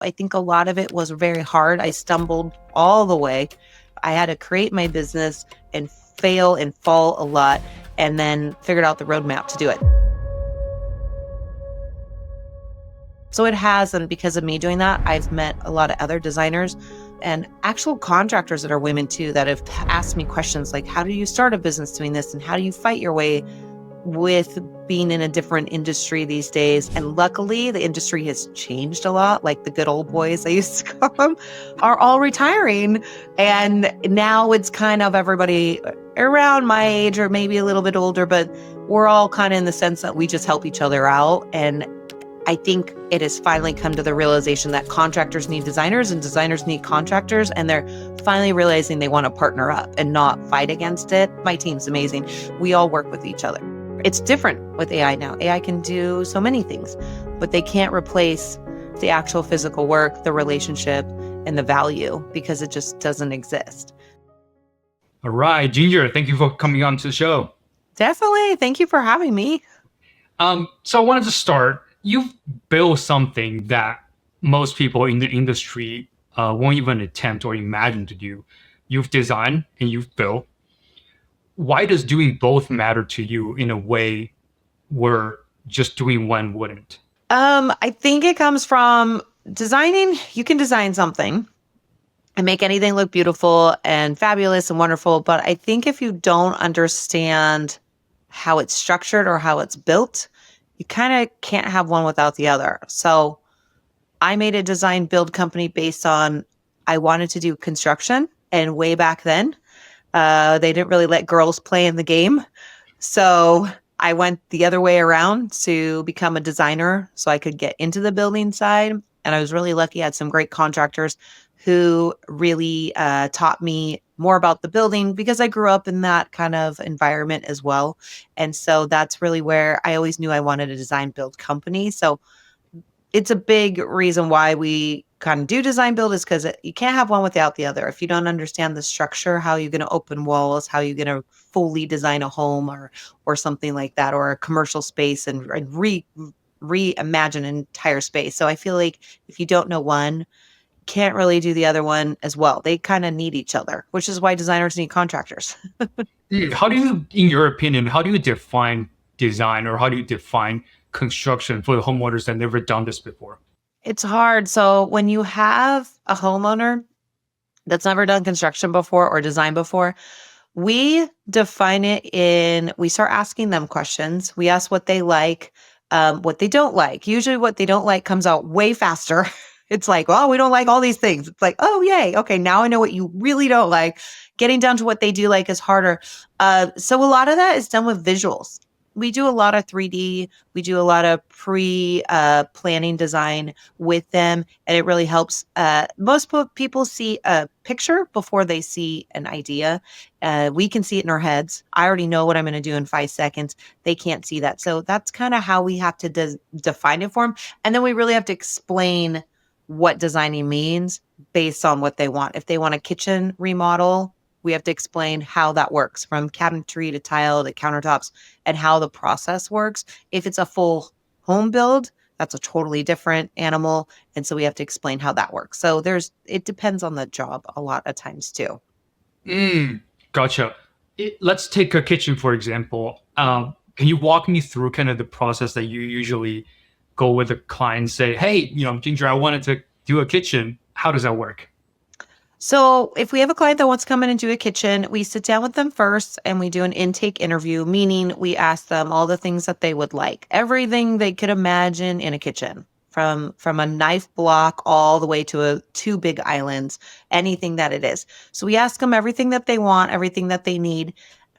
I think a lot of it was very hard. I stumbled all the way. I had to create my business and fail and fall a lot, and then figured out the roadmap to do it. So it has, and because of me doing that, I've met a lot of other designers and actual contractors that are women too, that have asked me questions like, how do you start a business doing this? And how do you fight your way with being in a different industry these days? And luckily, the industry has changed a lot. Like the good old boys, I used to call them, are all retiring. And now it's kind of everybody around my age or maybe a little bit older, but we're all kind of in the sense that we just help each other out. And I think it has finally come to the realization that contractors need designers and designers need contractors, and they're finally realizing they want to partner up and not fight against it. My team's amazing. We all work with each other. It's different with AI now. AI can do so many things, but they can't replace the actual physical work, the relationship, and the value, because it just doesn't exist. All right, Ginger, thank you for coming on to the show. Definitely. Thank you for having me. So I wanted to start. You've built something that most people in the industry won't even attempt or imagine to do. You've designed and you've built. Why does doing both matter to you in a way where just doing one wouldn't? I think it comes from designing. You can design something and make anything look beautiful and fabulous and wonderful. But I think if you don't understand how it's structured or how it's built, you kind of can't have one without the other. So I made a design build company based on, I wanted to do construction. And way back then, they didn't really let girls play in the game. So I went the other way around to become a designer so I could get into the building side. And I was really lucky. I had some great contractors who really taught me more about the building, because I grew up in that kind of environment as well. And so that's really where I always knew I wanted a design build company. So it's a big reason why we kind of do design build, is because you can't have one without the other. If you don't understand the structure, how you're going to open walls, how you're going to fully design a home or something like that, or a commercial space, and reimagine an entire space. So I feel like if you don't know one, can't really do the other one as well. They kind of need each other, which is why designers need contractors. How do you, in your opinion, how do you define design, or how do you define construction for the homeowners that never done this before? It's hard. So when you have a homeowner that's never done construction before or design before, we define it we start asking them questions. We ask what they like, what they don't like. Usually what they don't like comes out way faster. It's like, well, we don't like all these things. It's like, oh, yay. Okay, now I know what you really don't like. Getting down to what they do like is harder. So a lot of that is done with visuals. We do a lot of 3D. We do a lot of planning design with them, and it really helps. Most people see a picture before they see an idea. We can see it in our heads. I already know what I'm going to do in 5 seconds. They can't see that. So that's kind of how we have to define it for them. And then we really have to explain what designing means based on what they want. If they want a kitchen remodel, we have to explain how that works, from cabinetry to tile to countertops, and how the process works. If it's a full home build, that's a totally different animal. And so we have to explain how that works. So it depends on the job a lot of times too. Gotcha. Let's take a kitchen, for example. Can you walk me through kind of the process that you usually go with a client and say, hey, Ginger, I wanted to do a kitchen. How does that work? So if we have a client that wants to come in and do a kitchen, we sit down with them first and we do an intake interview, meaning we ask them all the things that they would like, everything they could imagine in a kitchen, from a knife block all the way to 2 big islands, anything that it is. So we ask them everything that they want, everything that they need.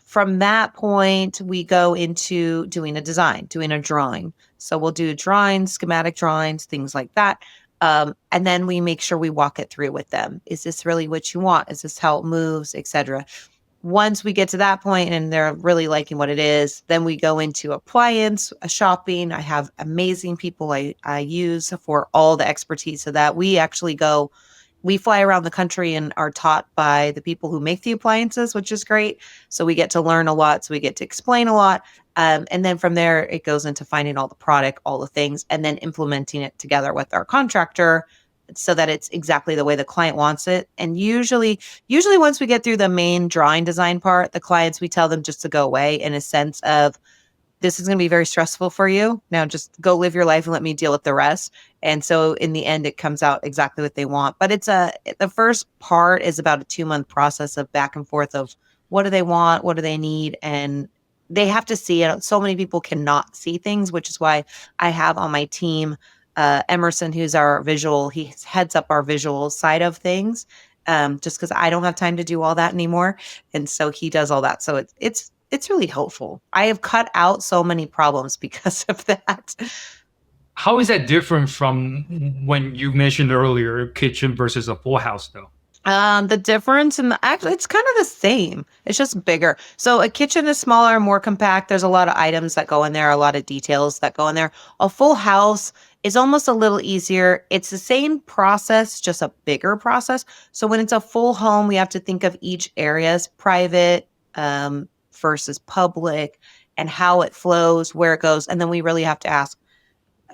From that point, we go into doing a design, doing a drawing. So we'll do drawings, schematic drawings, things like that. And then we make sure we walk it through with them. Is this really what you want? Is this how it moves, etc.? Once we get to that point and they're really liking what it is, then we go into appliance, shopping. I have amazing people I use for all the expertise of that. We fly around the country and are taught by the people who make the appliances, which is great. So we get to learn a lot. So we get to explain a lot. And then from there, it goes into finding all the product, all the things, and then implementing it together with our contractor so that it's exactly the way the client wants it. And usually once we get through the main drawing design part, the clients, we tell them just to go away in a sense of, this is going to be very stressful for you. Now just go live your life and let me deal with the rest. And so in the end, it comes out exactly what they want. But the first part is about a 2-month process of back and forth of what do they want? What do they need? And they have to see it. So many people cannot see things, which is why I have on my team, Emerson, who's our visual, he heads up our visual side of things. Just because I don't have time to do all that anymore. And so he does all that. So it's really helpful. I have cut out so many problems because of that. How is that different from when you mentioned earlier kitchen versus a full house, though? The difference actually, it's kind of the same. It's just bigger. So a kitchen is smaller, more compact. There's a lot of items that go in there, a lot of details that go in there. A full house is almost a little easier. It's the same process, just a bigger process. So when it's a full home, we have to think of each area as private, versus public, and how it flows, where it goes. And then we really have to ask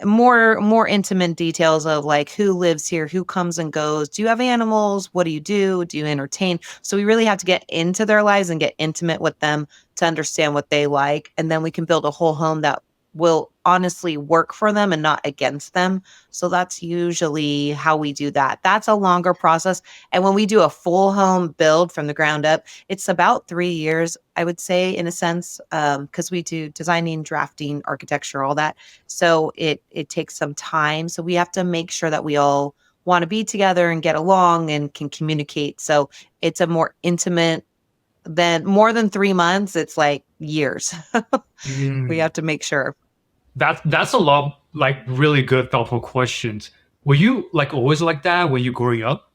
more intimate details of like, who lives here, who comes and goes, do you have animals, what do you entertain? So we really have to get into their lives and get intimate with them to understand what they like, and then we can build a whole home that will honestly work for them and not against them. So that's usually how we do that. That's a longer process. And when we do a full home build from the ground up, it's about 3 years, I would say, in a sense, because we do designing, drafting, architecture, all that. So it takes some time. So we have to make sure that we all want to be together and get along and can communicate. So it's a more intimate than more than 3 months. It's like years. We have to make sure. That's a lot, like really good, thoughtful questions. Were you like always like that when you growing up?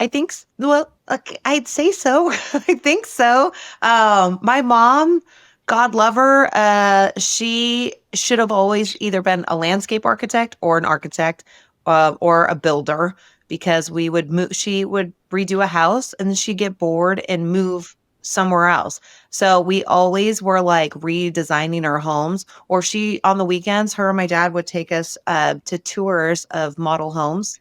I think, well, okay, I'd say so. I think so. My mom, God love her, she should have always either been a landscape architect or an architect, or a builder, because we would move, she would redo a house and then she'd get bored and move somewhere else. So we always were like redesigning our homes, or she, on the weekends, her and my dad would take us to tours of model homes.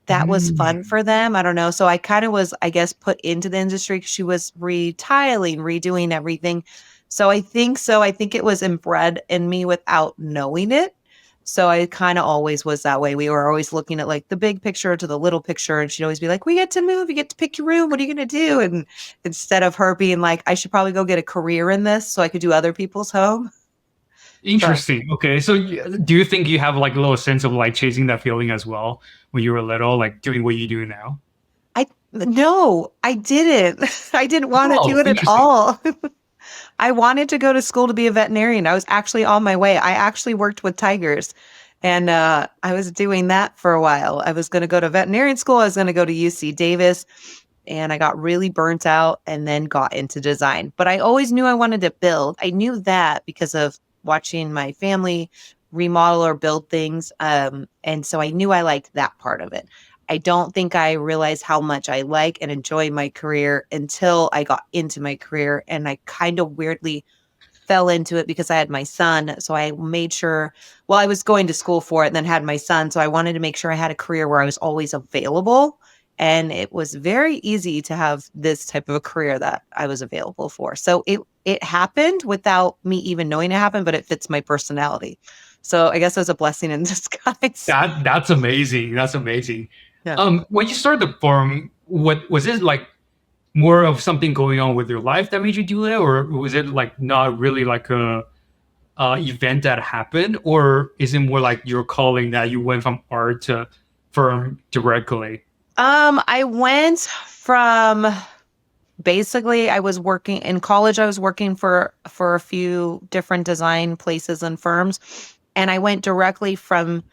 That was fun Mm. for them. I don't know. So I kind of was, I guess, put into the industry 'cause she was retiling, redoing everything. So I think so. I think it was inbred in me without knowing it. So I kind of always was that way. We were always looking at like the big picture to the little picture. And she'd always be like, we get to move, you get to pick your room. What are you going to do? And instead of her being like, I should probably go get a career in this so I could do other people's home. But Interesting. Okay, so do you think you have like a little sense of like chasing that feeling as well when you were little, like doing what you do now? no, I didn't. I didn't want to do Oh, it at interesting. all. I wanted to go to school to be a veterinarian. I was actually on my way. I actually worked with tigers, and I was doing that for a while. I was going to go to veterinarian school. I was going to go to UC Davis, and I got really burnt out and then got into design. But I always knew I wanted to build. I knew that because of watching my family remodel or build things. And so I knew I liked that part of it. I don't think I realized how much I like and enjoy my career until I got into my career. And I kind of weirdly fell into it because I had my son. So I made sure, well, I was going to school for it and then had my son. So I wanted to make sure I had a career where I was always available. And it was very easy to have this type of a career that I was available for. So it happened without me even knowing it happened, but it fits my personality. So I guess it was a blessing in disguise. That's amazing. That's amazing. Yeah. When you started the firm, what was it like? More of something going on with your life that made you do it, or was it like not really like a event that happened, or is it more like your calling that you went from art to firm directly? I went from basically I was working in college. I was working for a few different design places and firms, and I went directly from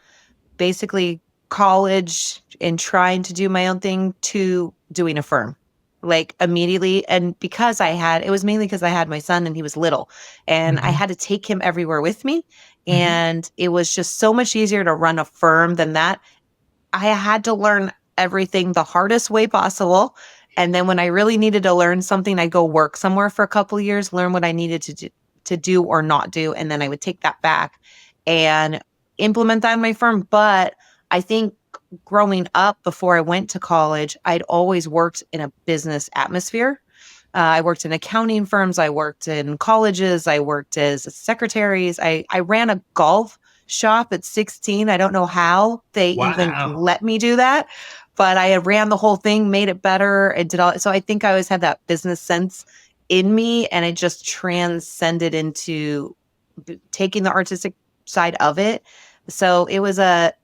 basically college and trying to do my own thing to doing a firm like immediately. And because it was mainly because I had my son and he was little and I Hmm. had to take him everywhere with me. Hmm. And it was just so much easier to run a firm than that. I had to learn everything the hardest way possible. And then when I really needed to learn something, I'd go work somewhere for a couple of years, learn what I needed to do or not do. And then I would take that back and implement that in my firm. But I think growing up before I went to college, I'd always worked in a business atmosphere. I worked in accounting firms. I worked in colleges. I worked as secretaries. I ran a golf shop at 16. I don't know how they even Wow. let me do that, but I had ran the whole thing, made it better, and did all. So I think I always had that business sense in me, and it just transcended into taking the artistic side of it. So it was a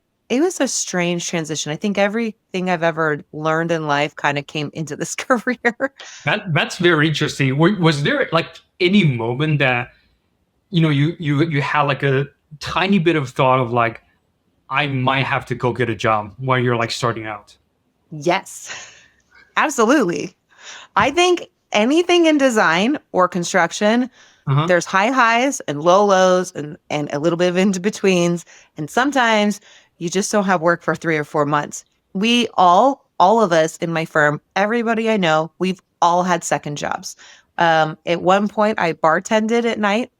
strange transition. I think everything I've ever learned in life kind of came into this career. That's very interesting. Was there like any moment that you had like a tiny bit of thought of like I might have to go get a job while you're like starting out? Yes, absolutely. I think anything in design or construction, Uh-huh. there's high highs and low lows and a little bit of in betweens. And sometimes you just don't have work for 3 or 4 months. All of us in my firm, everybody I know, we've all had second jobs. At one point, I bartended at night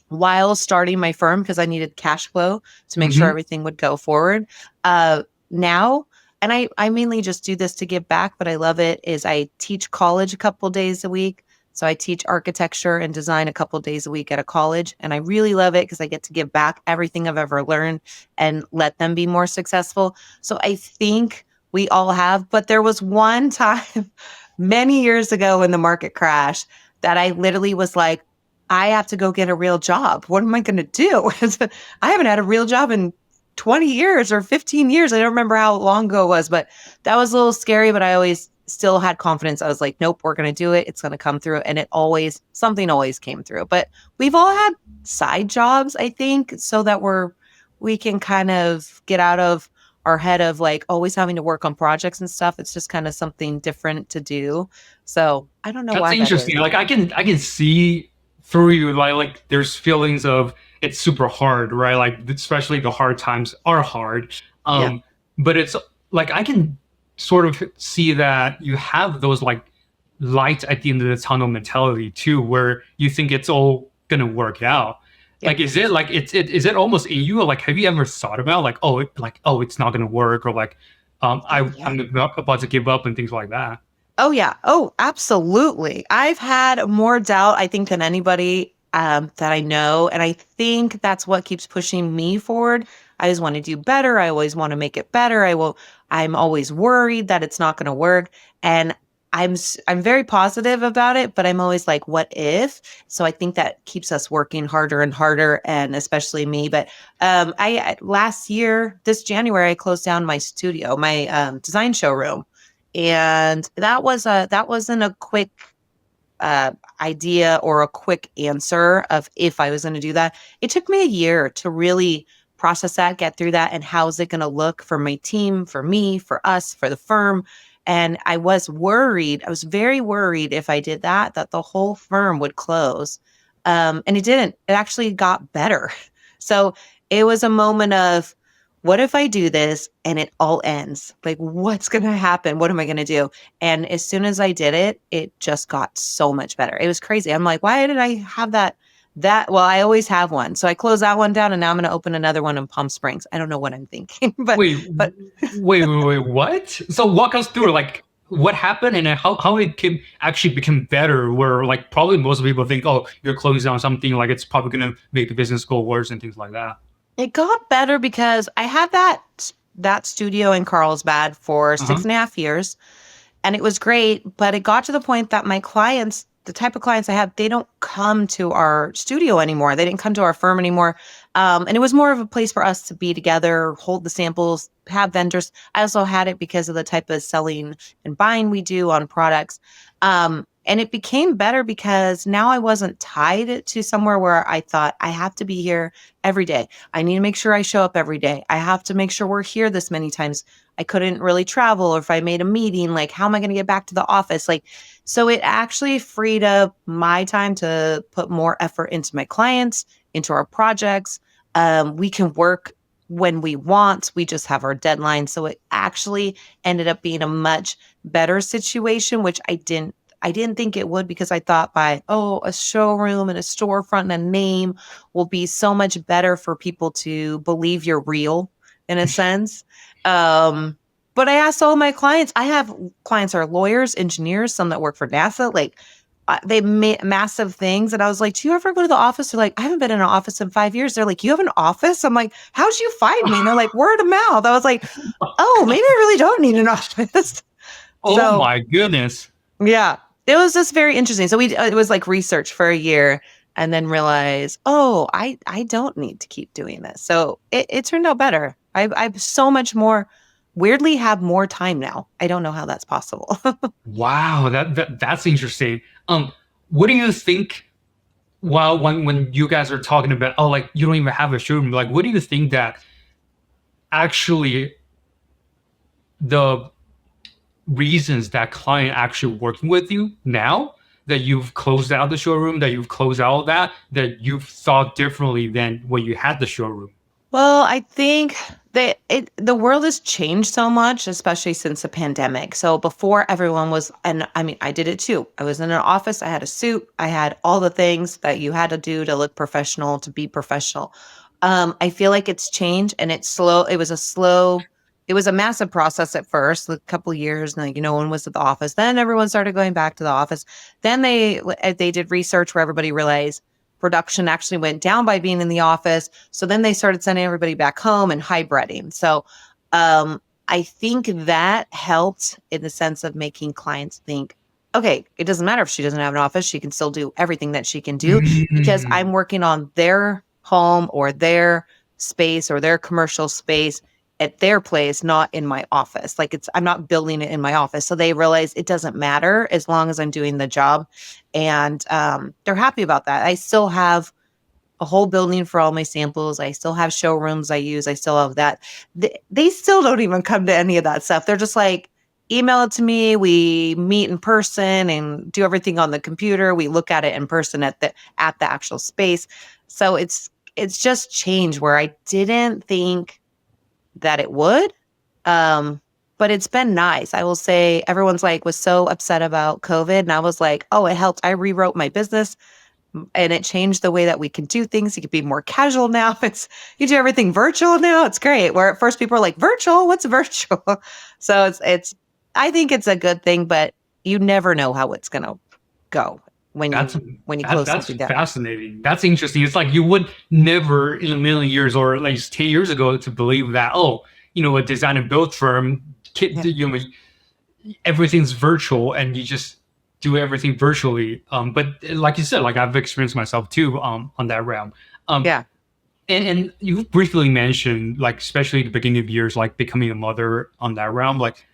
while starting my firm because I needed cash flow to make sure Hmm. everything would go forward. Now, and I mainly just do this to give back, but I love it, is I teach college a couple days a week. So I teach architecture and design a couple days a week at a college. And I really love it because I get to give back everything I've ever learned and let them be more successful. So I think we all have, but there was one time many years ago when the market crashed that I literally was like, I have to go get a real job. What am I going to do? I haven't had a real job in 20 years or 15 years. I don't remember how long ago it was, but that was a little scary, but I always still had confidence. I was like, nope, we're going to do it. It's going to come through. And something always came through. But we've all had side jobs, I think, so that we can kind of get out of our head of like always having to work on projects and stuff. It's just kind of something different to do. So I don't know That's why that is. interesting. Like I can see through you like there's feelings of it's super hard, right? Like especially the hard times are hard. Yeah. But it's like I can sort of see that you have those like light at the end of the tunnel mentality too, where you think it's all gonna work out. Yeah. Like is it like is it almost in you? Or like have you ever thought about like oh it's not gonna work or like Oh, yeah. I'm about to give up and things like that? Oh, yeah. Oh, absolutely. I've had more doubt, I think, than anybody that I know. And I think that's what keeps pushing me forward. I always want to do better. I always want to make it better. I'm always worried that it's not going to work. And I'm very positive about it, but I'm always like, what if? So I think that keeps us working harder and harder, and especially me. But last year, this January, I closed down my studio, my design showroom, and that wasn't a quick idea or a quick answer of if I was going to do that. It took me a year to really process that, get through that, and how's it going to look for my team, for me, for us, for the firm. And I was worried. I was very worried if I did that, that the whole firm would close. And it didn't. It actually got better. So it was a moment of, what if I do this and it all ends? Like, what's going to happen? What am I going to do? And as soon as I did it, it just got so much better. It was crazy. I'm like, why did I have well, I always have one. So I closed that one down and now I'm going to open another one in Palm Springs. I don't know what I'm thinking, but Wait, but wait, what? So walk us through like what happened and how it can actually become better. Where like probably most people think, oh, you're closing down something, like it's probably gonna make the business go worse and things like that. it got better because I had that studio in Carlsbad for Uh huh. 6.5 years. And it was great, but it got to the point that my clients, the type of clients I have, they don't come to our studio anymore. They didn't come to our firm anymore. And it was more of a place for us to be together, hold the samples, have vendors. I also had it because of the type of selling and buying we do on products. And it became better because now I wasn't tied to somewhere where I thought I have to be here every day. I need to make sure I show up every day. I have to make sure we're here this many times. I couldn't really travel, or if I made a meeting, like, how am I going to get back to the office? Like, so it actually freed up my time to put more effort into my clients, into our projects. We can work when we want. We just have our deadline. So it actually ended up being a much better situation, which I didn't think it would, because I thought a showroom and a storefront and a name will be so much better for people to believe you're real in a sense. But I asked all my clients, I have clients are lawyers, engineers, some that work for NASA, like they make massive things. And I was like, do you ever go to the office? They're like, I haven't been in an office in 5 years. They're like, you have an office? I'm like, how'd you find me? And they're like, word of mouth. I was like, oh, maybe I really don't need an office. Oh So my goodness. yeah, it was just very interesting. So it was like research for a year and then realize, oh, I don't need to keep doing this. So it turned out better. I've so much more, weirdly have more time now. I don't know how that's possible. Wow, that's interesting. What do you think? Well, when you guys are talking about, oh, like you don't even have a showroom, like what do you think that actually the reasons that client actually working with you now that you've closed out the showroom, that you've closed out that you've thought differently than when you had the showroom? Well, I think that the world has changed so much, especially since the pandemic. So before everyone was, and I mean, I did it too. I was in an office, I had a suit, I had all the things that you had to do to look professional, to be professional. I feel like it's changed and it's slow. It was a massive process at first, a couple years, and like, no one was at the office. Then everyone started going back to the office. Then they did research where everybody realized production actually went down by being in the office. So then they started sending everybody back home and hybriding. So I think that helped in the sense of making clients think, okay, it doesn't matter if she doesn't have an office, she can still do everything that she can do because I'm Mm. working on their home or their space or their commercial space at their place, not in my office. Like I'm not building it in my office. So they realize it doesn't matter as long as I'm doing the job. And they're happy about that. I still have a whole building for all my samples. I still have showrooms I use. I still have that. They still don't even come to any of that stuff. They're just like, email it to me. We meet in person and do everything on the computer. We look at it in person at the actual space. So it's just changed where I didn't think that it would. But it's been nice. I will say everyone's like was so upset about COVID. And I was like, oh, it helped. I rewrote my business and it changed the way that we can do things. You can be more casual now. You do everything virtual now. It's great. Where at first people are like, virtual? What's virtual? So it's I think it's a good thing, but you never know how it's gonna go when That's you close that's something down. fascinating. That's interesting. It's like you would never in a million years, or at least 10 years ago, to believe that, oh, a design and build firm, Yeah. everything's virtual and you just do everything virtually. But like you said, like I've experienced myself too, on that realm. Um, Yeah. and you briefly mentioned, like, especially at the beginning of years, like becoming a mother on that realm. Like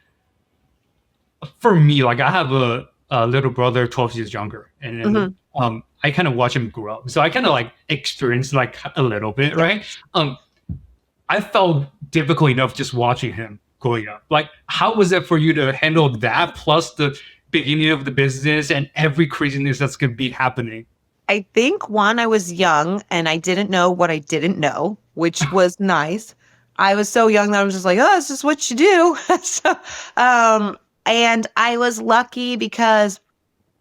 for me, like I have a little brother, 12 years younger, and then Hmm. I kind of watch him grow up. So I kind of like experienced like a little bit, Yeah. right? I felt difficult enough just watching him growing up. Like, how was it for you to handle that plus the beginning of the business and every craziness that's going to be happening? I think one, I was young and I didn't know what I didn't know, which was nice. I was so young that I was just like, oh, this is what you do. So, and I was lucky because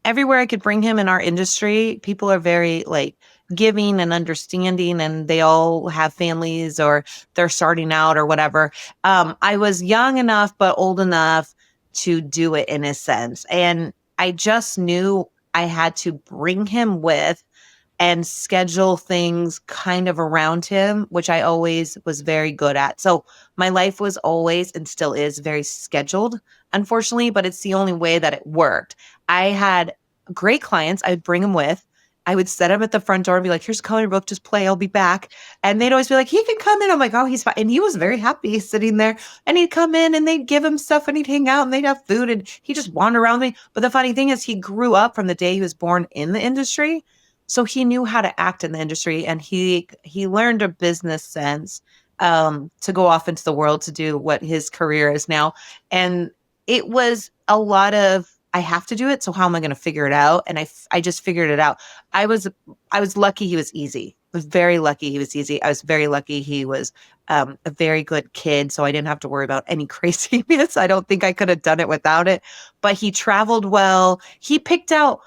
everywhere I could bring him in our industry, people are very like giving and understanding, and they all have families or they're starting out or whatever. I was young enough, but old enough to do it in a sense. And I just knew I had to bring him with and schedule things kind of around him, which I always was very good at. So my life was always and still is very scheduled, unfortunately, but it's the only way that it worked. I had great clients. I would bring them with. I would set him at the front door and be like, here's a coloring book, just play, I'll be back. And they'd always be like, he can come in. I'm like, oh, he's fine. And he was very happy sitting there. And he'd come in and they'd give him stuff and he'd hang out and they'd have food and he'd just wander around me. But the funny thing is, he grew up from the day he was born in the industry. So he knew how to act in the industry and he learned a business sense to go off into the world to do what his career is now. And it was a lot of I have to do it. So how am I going to figure it out? And I just figured it out. I was lucky he was easy. I was very lucky he was easy. I was very lucky he was a very good kid. So I didn't have to worry about any craziness. I don't think I could have done it without it. But he traveled well. He picked out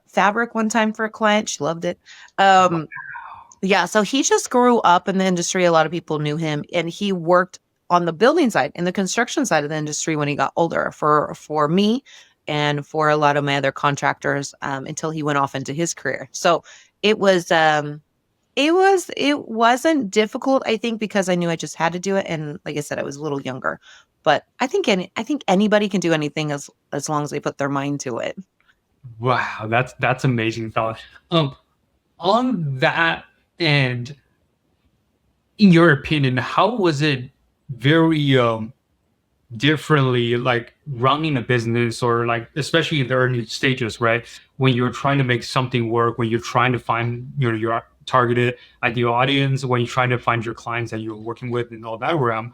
fabric one time for a client. She loved it. Yeah, so he just grew up in the industry. A lot of people knew him and he worked on the building side, in the construction side of the industry when he got older for me and for a lot of my other contractors until he went off into his career. So it was it wasn't difficult, I think, because I knew I just had to do it. And like I said, I was a little younger. But I think anybody can do anything as long as they put their mind to it. Wow, that's amazing thought. On that, and in your opinion, how was it very differently, like running a business, or like especially in the early stages, right? When you're trying to make something work, when you're trying to find your targeted ideal audience, when you're trying to find your clients that you're working with and all that realm,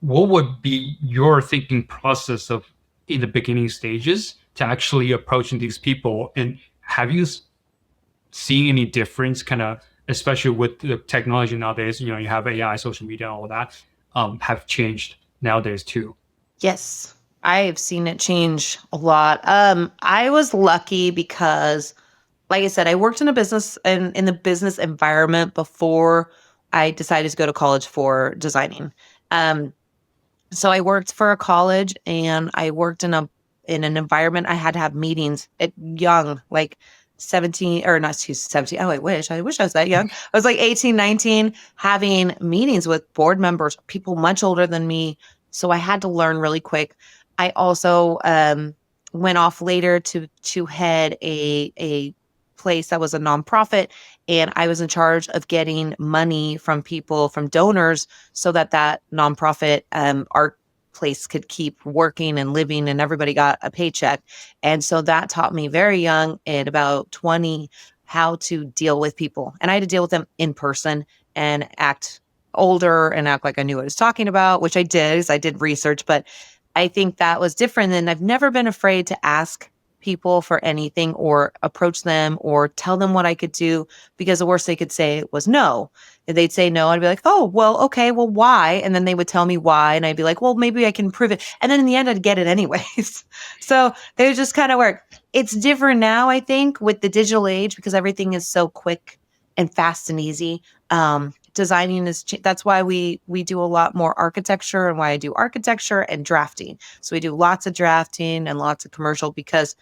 what would be your thinking process of in the beginning stages to actually approaching these people? And have you seen any difference, kind of, especially with the technology nowadays? You know, you have AI, social media, all of that, have changed nowadays too. Yes, I've seen it change a lot. I was lucky because, like I said, I worked in a business and in the business environment before I decided to go to college for designing. Um, so I worked for a college and I worked in an environment I had to have meetings at young, like 17 or not 17. Oh, I wish I was that young. I was like 18, 19, having meetings with board members, people much older than me. So I had to learn really quick. I also went off later to head a place that was a nonprofit, and I was in charge of getting money from people, from donors, so that nonprofit art place could keep working and living, and everybody got a paycheck. And so that taught me very young, at about 20, how to deal with people. And I had to deal with them in person and act older and act like I knew what I was talking about, which I did, as I did research. But I think that was different. And I've never been afraid to ask people for anything or approach them or tell them what I could do, because the worst they could say was no. And they'd say no. I'd be like, oh, well, okay, well, why? And then they would tell me why. And I'd be like, well, maybe I can prove it. And then in the end, I'd get it anyways. So they would just kind of work. It's different now, I think, with the digital age, because everything is so quick and fast and easy. Designing is that's why we do a lot more architecture, and why I do architecture and drafting. So we do lots of drafting and lots of commercial, because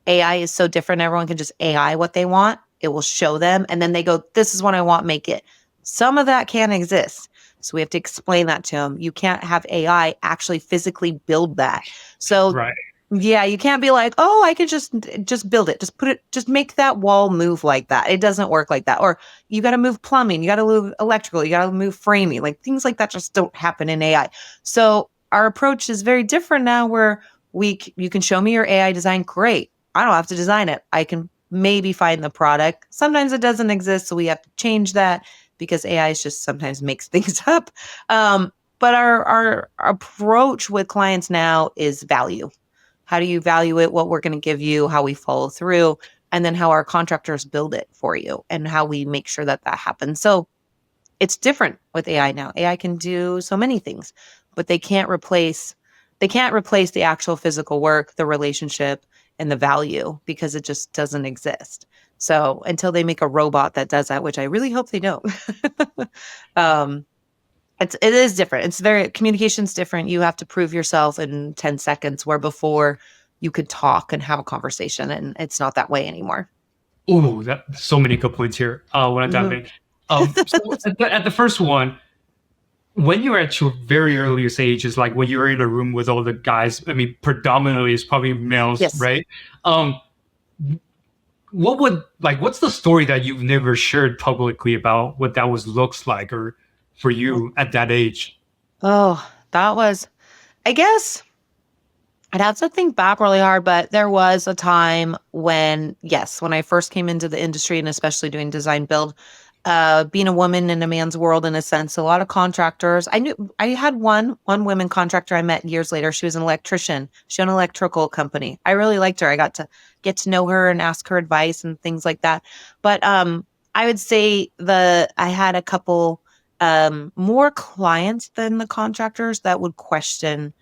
AI is so different. Everyone can just AI what they want. It will show them, and then they go, this is what I want, make it. Some of that can't exist. So we have to explain that to them. You can't have AI actually physically build that. So Right. yeah, you can't be like, oh, I could just build it. Just make that wall move like that. It doesn't work like that. Or you got to move plumbing, you got to move electrical, you got to move framing. Like things like that just don't happen in AI. So our approach is very different now, where you can show me your AI design. Great. I don't have to design it. I can maybe find the product. Sometimes it doesn't exist, so we have to change that, because AI is just sometimes makes things up. But our approach with clients now is value. How do you value it? What we're going to give you, how we follow through, and then how our contractors build it for you, and how we make sure that that happens. So it's different with AI now. AI can do so many things, but they can't replace the actual physical work, the relationship, and the value, because it just doesn't exist. So until they make a robot that does that, which I really hope they don't, um, it is different. It's very communication's different. You have to prove yourself in 10 seconds, where before you could talk and have a conversation, and it's not that way anymore. Oh, that so many good points here. When I dive Mhm. in, so at the first one, when you're at your very earliest ages, like when you're in a room with all the guys, I mean, predominantly it's probably males, Yes. right? Um, what's the story that you've never shared publicly about what that was looks like, or for you at that age? Oh, that was, I guess I'd have to think back really hard, but there was a time when, yes, when I first came into the industry, and especially doing design build, being a woman in a man's world, in a sense, a lot of contractors. I had one woman contractor I met years later. She was an electrician. She owned an electrical company. I really liked her. I got to get to know her and ask her advice and things like that. But I would say I had a couple more clients than the contractors that would question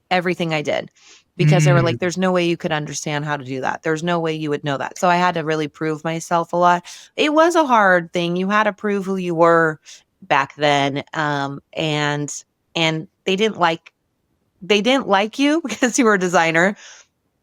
everything I did, because they were like, Mm, there's no way you could understand how to do that. There's no way you would know that. So I had to really prove myself a lot. It was a hard thing. You had to prove who you were back then. And and they didn't like you because you were a designer,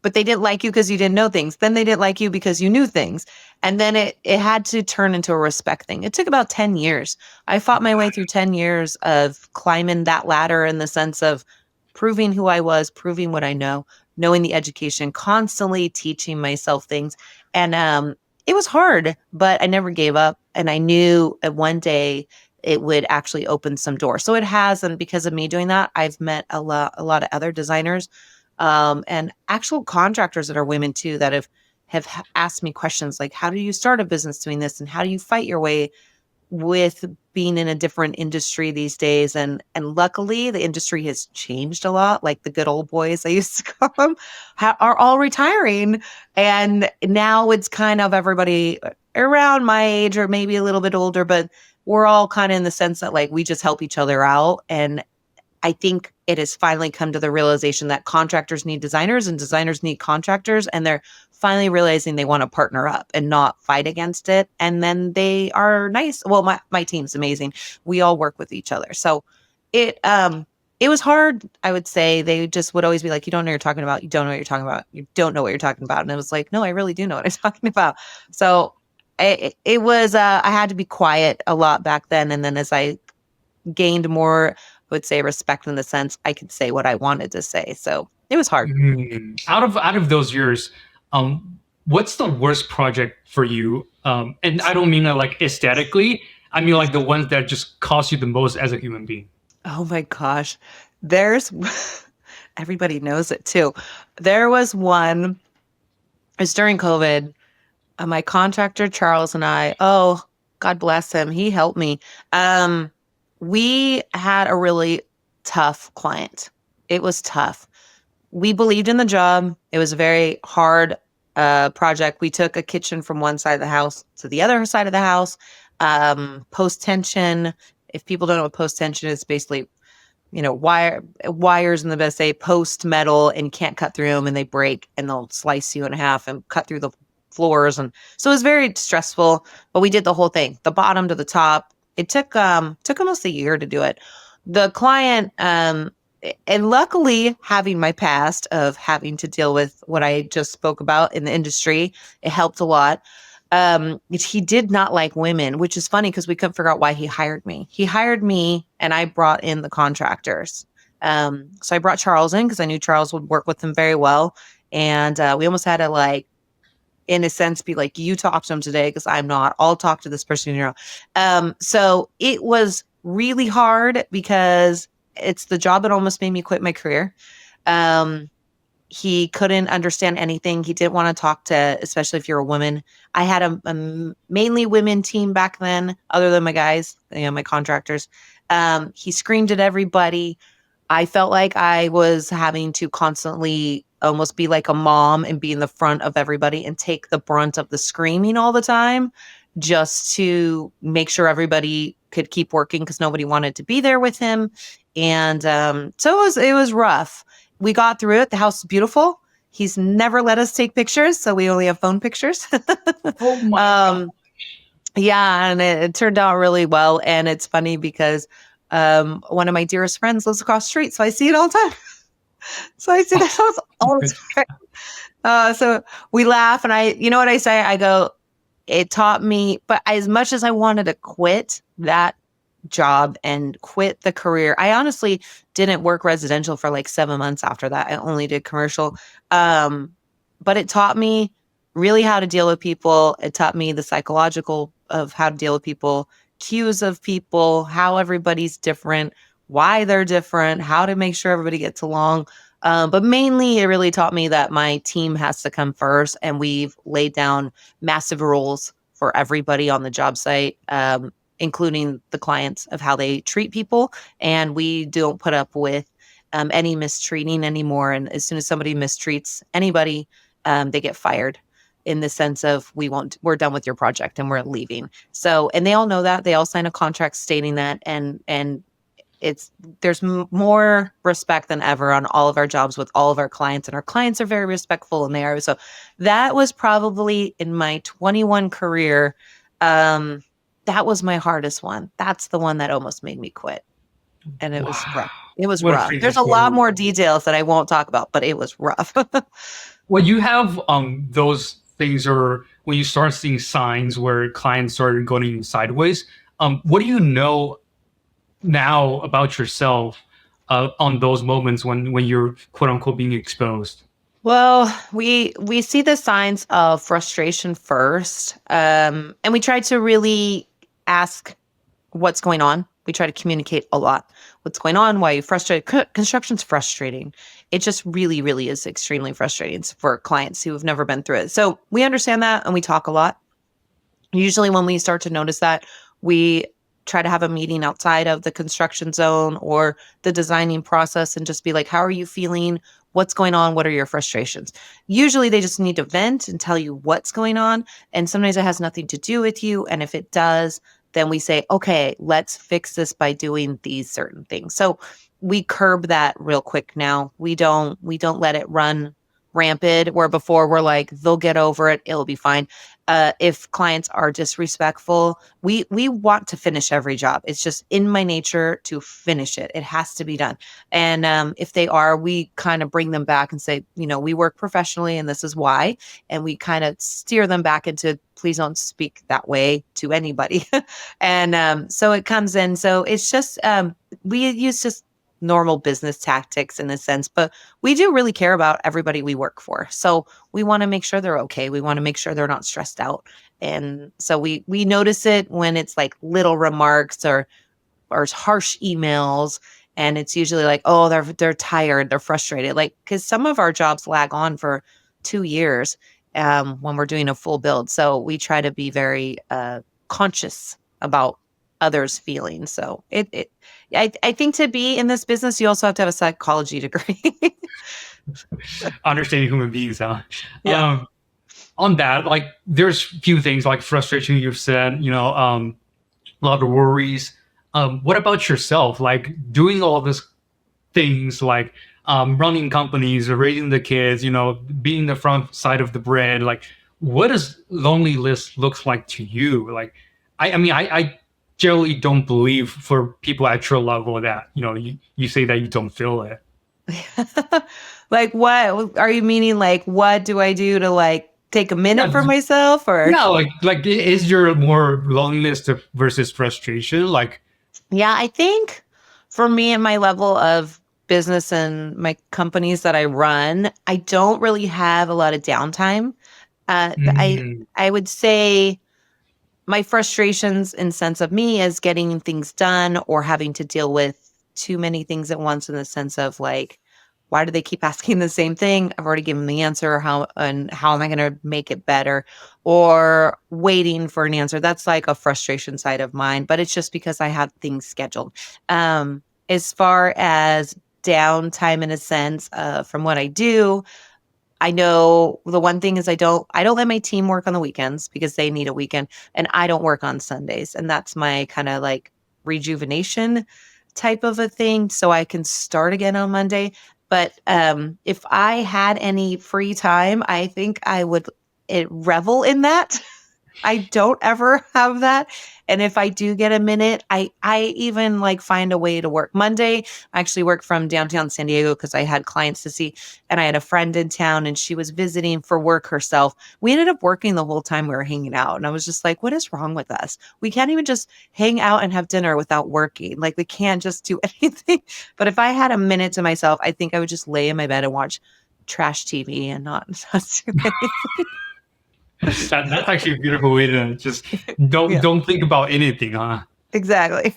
but they didn't like you because you didn't know things. Then they didn't like you because you knew things. And then it had to turn into a respect thing. It took about 10 years. I fought my way through 10 years of climbing that ladder in the sense of proving who I was, proving what I know, knowing the education, constantly teaching myself things. And it was hard, but I never gave up. And I knew that one day it would actually open some doors. So it has, and because of me doing that, I've met a lot of other designers and actual contractors that are women too that have asked me questions like, how do you start a business doing this, and how do you fight your way with being in a different industry these days? And luckily the industry has changed a lot. Like the good old boys I used to call them are all retiring, and now it's kind of everybody around my age or maybe a little bit older, but we're all kind of in the sense that like we just help each other out. And I think it has finally come to the realization that contractors need designers and designers need contractors. And they're finally realizing they want to partner up and not fight against it. And then they are nice. Well, my team's amazing. We all work with each other. So it was hard, I would say. They just would always be like, you don't know what you're talking about. You don't know what you're talking about. You don't know what you're talking about. And I was like, no, I really do know what I'm talking about. So it was, I had to be quiet a lot back then. And then as I gained more, I would say, respect in the sense I could say what I wanted to say. So it was hard. Out of those years, what's the worst project for you? And I don't mean that like aesthetically. I mean like the ones that just cost you the most as a human being. Oh my gosh. There's everybody knows it too. There was one, it was during COVID. My contractor Charles and I, oh, God bless him, he helped me. We had a really tough client. It was tough. We believed in the job. It was a very hard project. We took a kitchen from one side of the house to the other side of the house. Post tension. If people don't know what post tension is, basically, wires in the best say post metal and can't cut through them, and they break and they'll slice you in half and cut through the floors. And so it was very stressful, but we did the whole thing, the bottom to the top. It took almost a year to do it. The client, and luckily having my past of having to deal with what I just spoke about in the industry, it helped a lot. He did not like women, which is funny because we couldn't figure out why he hired me. He hired me and I brought in the contractors. So I brought Charles in because I knew Charles would work with them very well. And we almost had to like, in a sense, be like, you talk to him today because I'm not. I'll talk to this person. So it was really hard because it's the job that almost made me quit my career. He couldn't understand anything. He didn't want to talk to, especially if you're a woman. I had a mainly women team back then, other than my guys, my contractors. He screamed at everybody. I felt like I was having to constantly almost be like a mom and be in the front of everybody and take the brunt of the screaming all the time just to make sure everybody could keep working because nobody wanted to be there with him. And so it was rough. We got through it. The house is beautiful. He's never let us take pictures, so we only have phone pictures. Oh my God. Yeah, and it turned out really well. And it's funny because one of my dearest friends lives across the street, so I see it all the time. So I see that house all the time. So we laugh, and you know what I say? I go, it taught me, but as much as I wanted to quit that job and quit the career, I honestly didn't work residential for like 7 months after that. I only did commercial. But it taught me really how to deal with people. It taught me the psychological of how to deal with people, cues of people, how everybody's different, why they're different, how to make sure everybody gets along. But mainly it really taught me that my team has to come first, and we've laid down massive rules for everybody on the job site, including the clients, of how they treat people. And we don't put up with any mistreating anymore. And as soon as somebody mistreats anybody, they get fired, in the sense of we're done with your project and we're leaving. So, and they all know that. They all sign a contract stating that. And there's more respect than ever on all of our jobs with all of our clients, and our clients are very respectful, and they are. So that was probably in my 21 career. That was my hardest one. That's the one that almost made me quit. and it was Wow. rough. It was What a rough. crazy There's a lot story. more details that I won't talk about, but it was rough. Well, you have those things, or when you start seeing signs where clients started going sideways, what do you know now about yourself on those moments when you're quote unquote being exposed? Well, we see the signs of frustration first, and we try to really ask what's going on. We try to communicate a lot. What's going on? Why are you frustrated? Construction's frustrating. It just really, really is extremely frustrating for clients who have never been through it. So we understand that, and we talk a lot. Usually, when we start to notice that, we try to have a meeting outside of the construction zone or the designing process and just be like, how are you feeling? What's going on? What are your frustrations? Usually, they just need to vent and tell you what's going on. And sometimes it has nothing to do with you. And if it does, then we say, okay, let's fix this by doing these certain things. So we curb that real quick now. We don't let it run rampant where before we're like, they'll get over it, it'll be fine. If clients are disrespectful, we want to finish every job. It's just in my nature to finish it. It has to be done. And if they are, we kind of bring them back and say, we work professionally, and this is why. And we kind of steer them back into, please don't speak that way to anybody. And so it comes in. So it's just we use just normal business tactics in a sense, but we do really care about everybody we work for. So we want to make sure they're okay. We want to make sure they're not stressed out. And so we notice it when it's like little remarks or harsh emails. And it's usually like, oh, they're tired, they're frustrated. Like, because some of our jobs lag on for 2 years when we're doing a full build. So we try to be very conscious about others' feelings. So I think to be in this business, you also have to have a psychology degree. Understanding human beings, huh? Yeah. On that, like, there's few things like frustration you've said, a lot of worries. What about yourself? Like doing all this things like running companies or raising the kids, being the front side of the bread. Like, what does loneliness looks like to you? Like, I generally don't believe for people at your level that, you say that you don't feel it. Like, what are you meaning? Like, what do I do to like take a minute Yeah, for myself or? yeah, like is your more loneliness versus frustration? Like, Yeah, I think for me and my level of business and my companies that I run, I don't really have a lot of downtime. mm, I would say my frustrations in sense of me is getting things done or having to deal with too many things at once in the sense of like, why do they keep asking the same thing? I've already given the answer. How am I going to make it better? Or waiting for an answer. That's like a frustration side of mine, but it's just because I have things scheduled. As far as downtime in a sense, from what I do, I know the one thing is I don't let my team work on the weekends because they need a weekend, and I don't work on Sundays. And that's my kind of like rejuvenation type of a thing so I can start again on Monday. But if I had any free time, I think I would revel in that. I don't ever have that. And if I do get a minute, I even like find a way to work. Monday, I actually worked from downtown San Diego because I had clients to see, and I had a friend in town and she was visiting for work herself. We ended up working the whole time we were hanging out. And I was just like, what is wrong with us? We can't even just hang out and have dinner without working. Like we can't just do anything. But if I had a minute to myself, I think I would just lay in my bed and watch trash TV and not do anything. that's actually a beautiful way to just don't Yeah, don't think about anything, huh? exactly.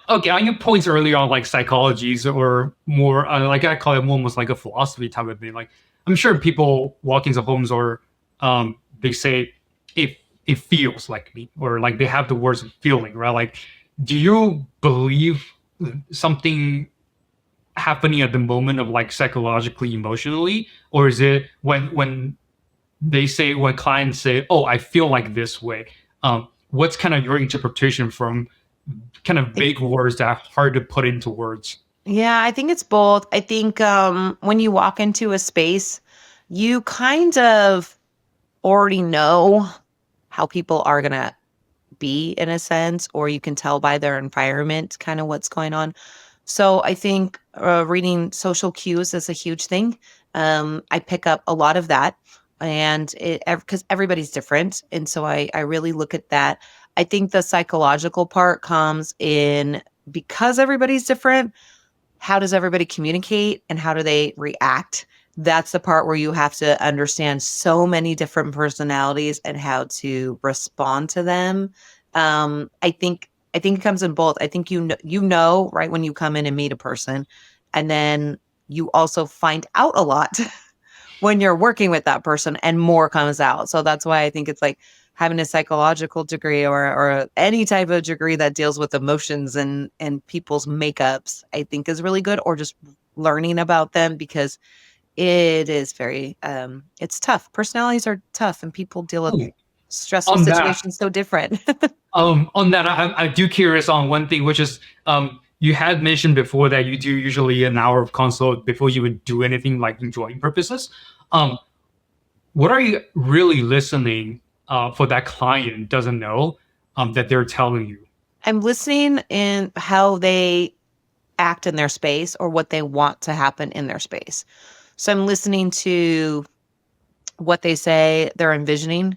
Okay, on your points earlier on like psychologies or more like I call it almost like a philosophy type of thing. Like I'm sure people walk into homes or they say it feels like me or like they have the words feeling, right? Like, do you believe something happening at the moment of like psychologically, emotionally, or is it when they say when clients say, "Oh, I feel like this way." What's kind of your interpretation from kind of vague words that are hard to put into words? Yeah, I think it's both. I think when you walk into a space, you kind of already know how people are going to be in a sense, or you can tell by their environment kind of what's going on. So I think reading social cues is a huge thing. I pick up a lot of that, and it because everybody's different, and so I really look at that. I think the psychological part comes in because everybody's different. How does everybody communicate and how do they react? That's the part where you have to understand so many different personalities and how to respond to them. I think it comes in both. I think you know right when you come in and meet a person, and then you also find out a lot when you're working with that person, and more comes out. So that's why I think it's like having a psychological degree or any type of degree that deals with emotions and people's makeups, I think is really good, or just learning about them, because it is very it's tough. Personalities are tough, and people deal with Oh, stressful on that, situations so different. I do curious on one thing, which is you had mentioned before that you do usually an hour of consult before you would do anything like enjoying purposes. Um, what are you really listening for that client doesn't know that they're telling you? I'm listening in how they act in their space or what they want to happen in their space. So I'm listening to what they say they're envisioning,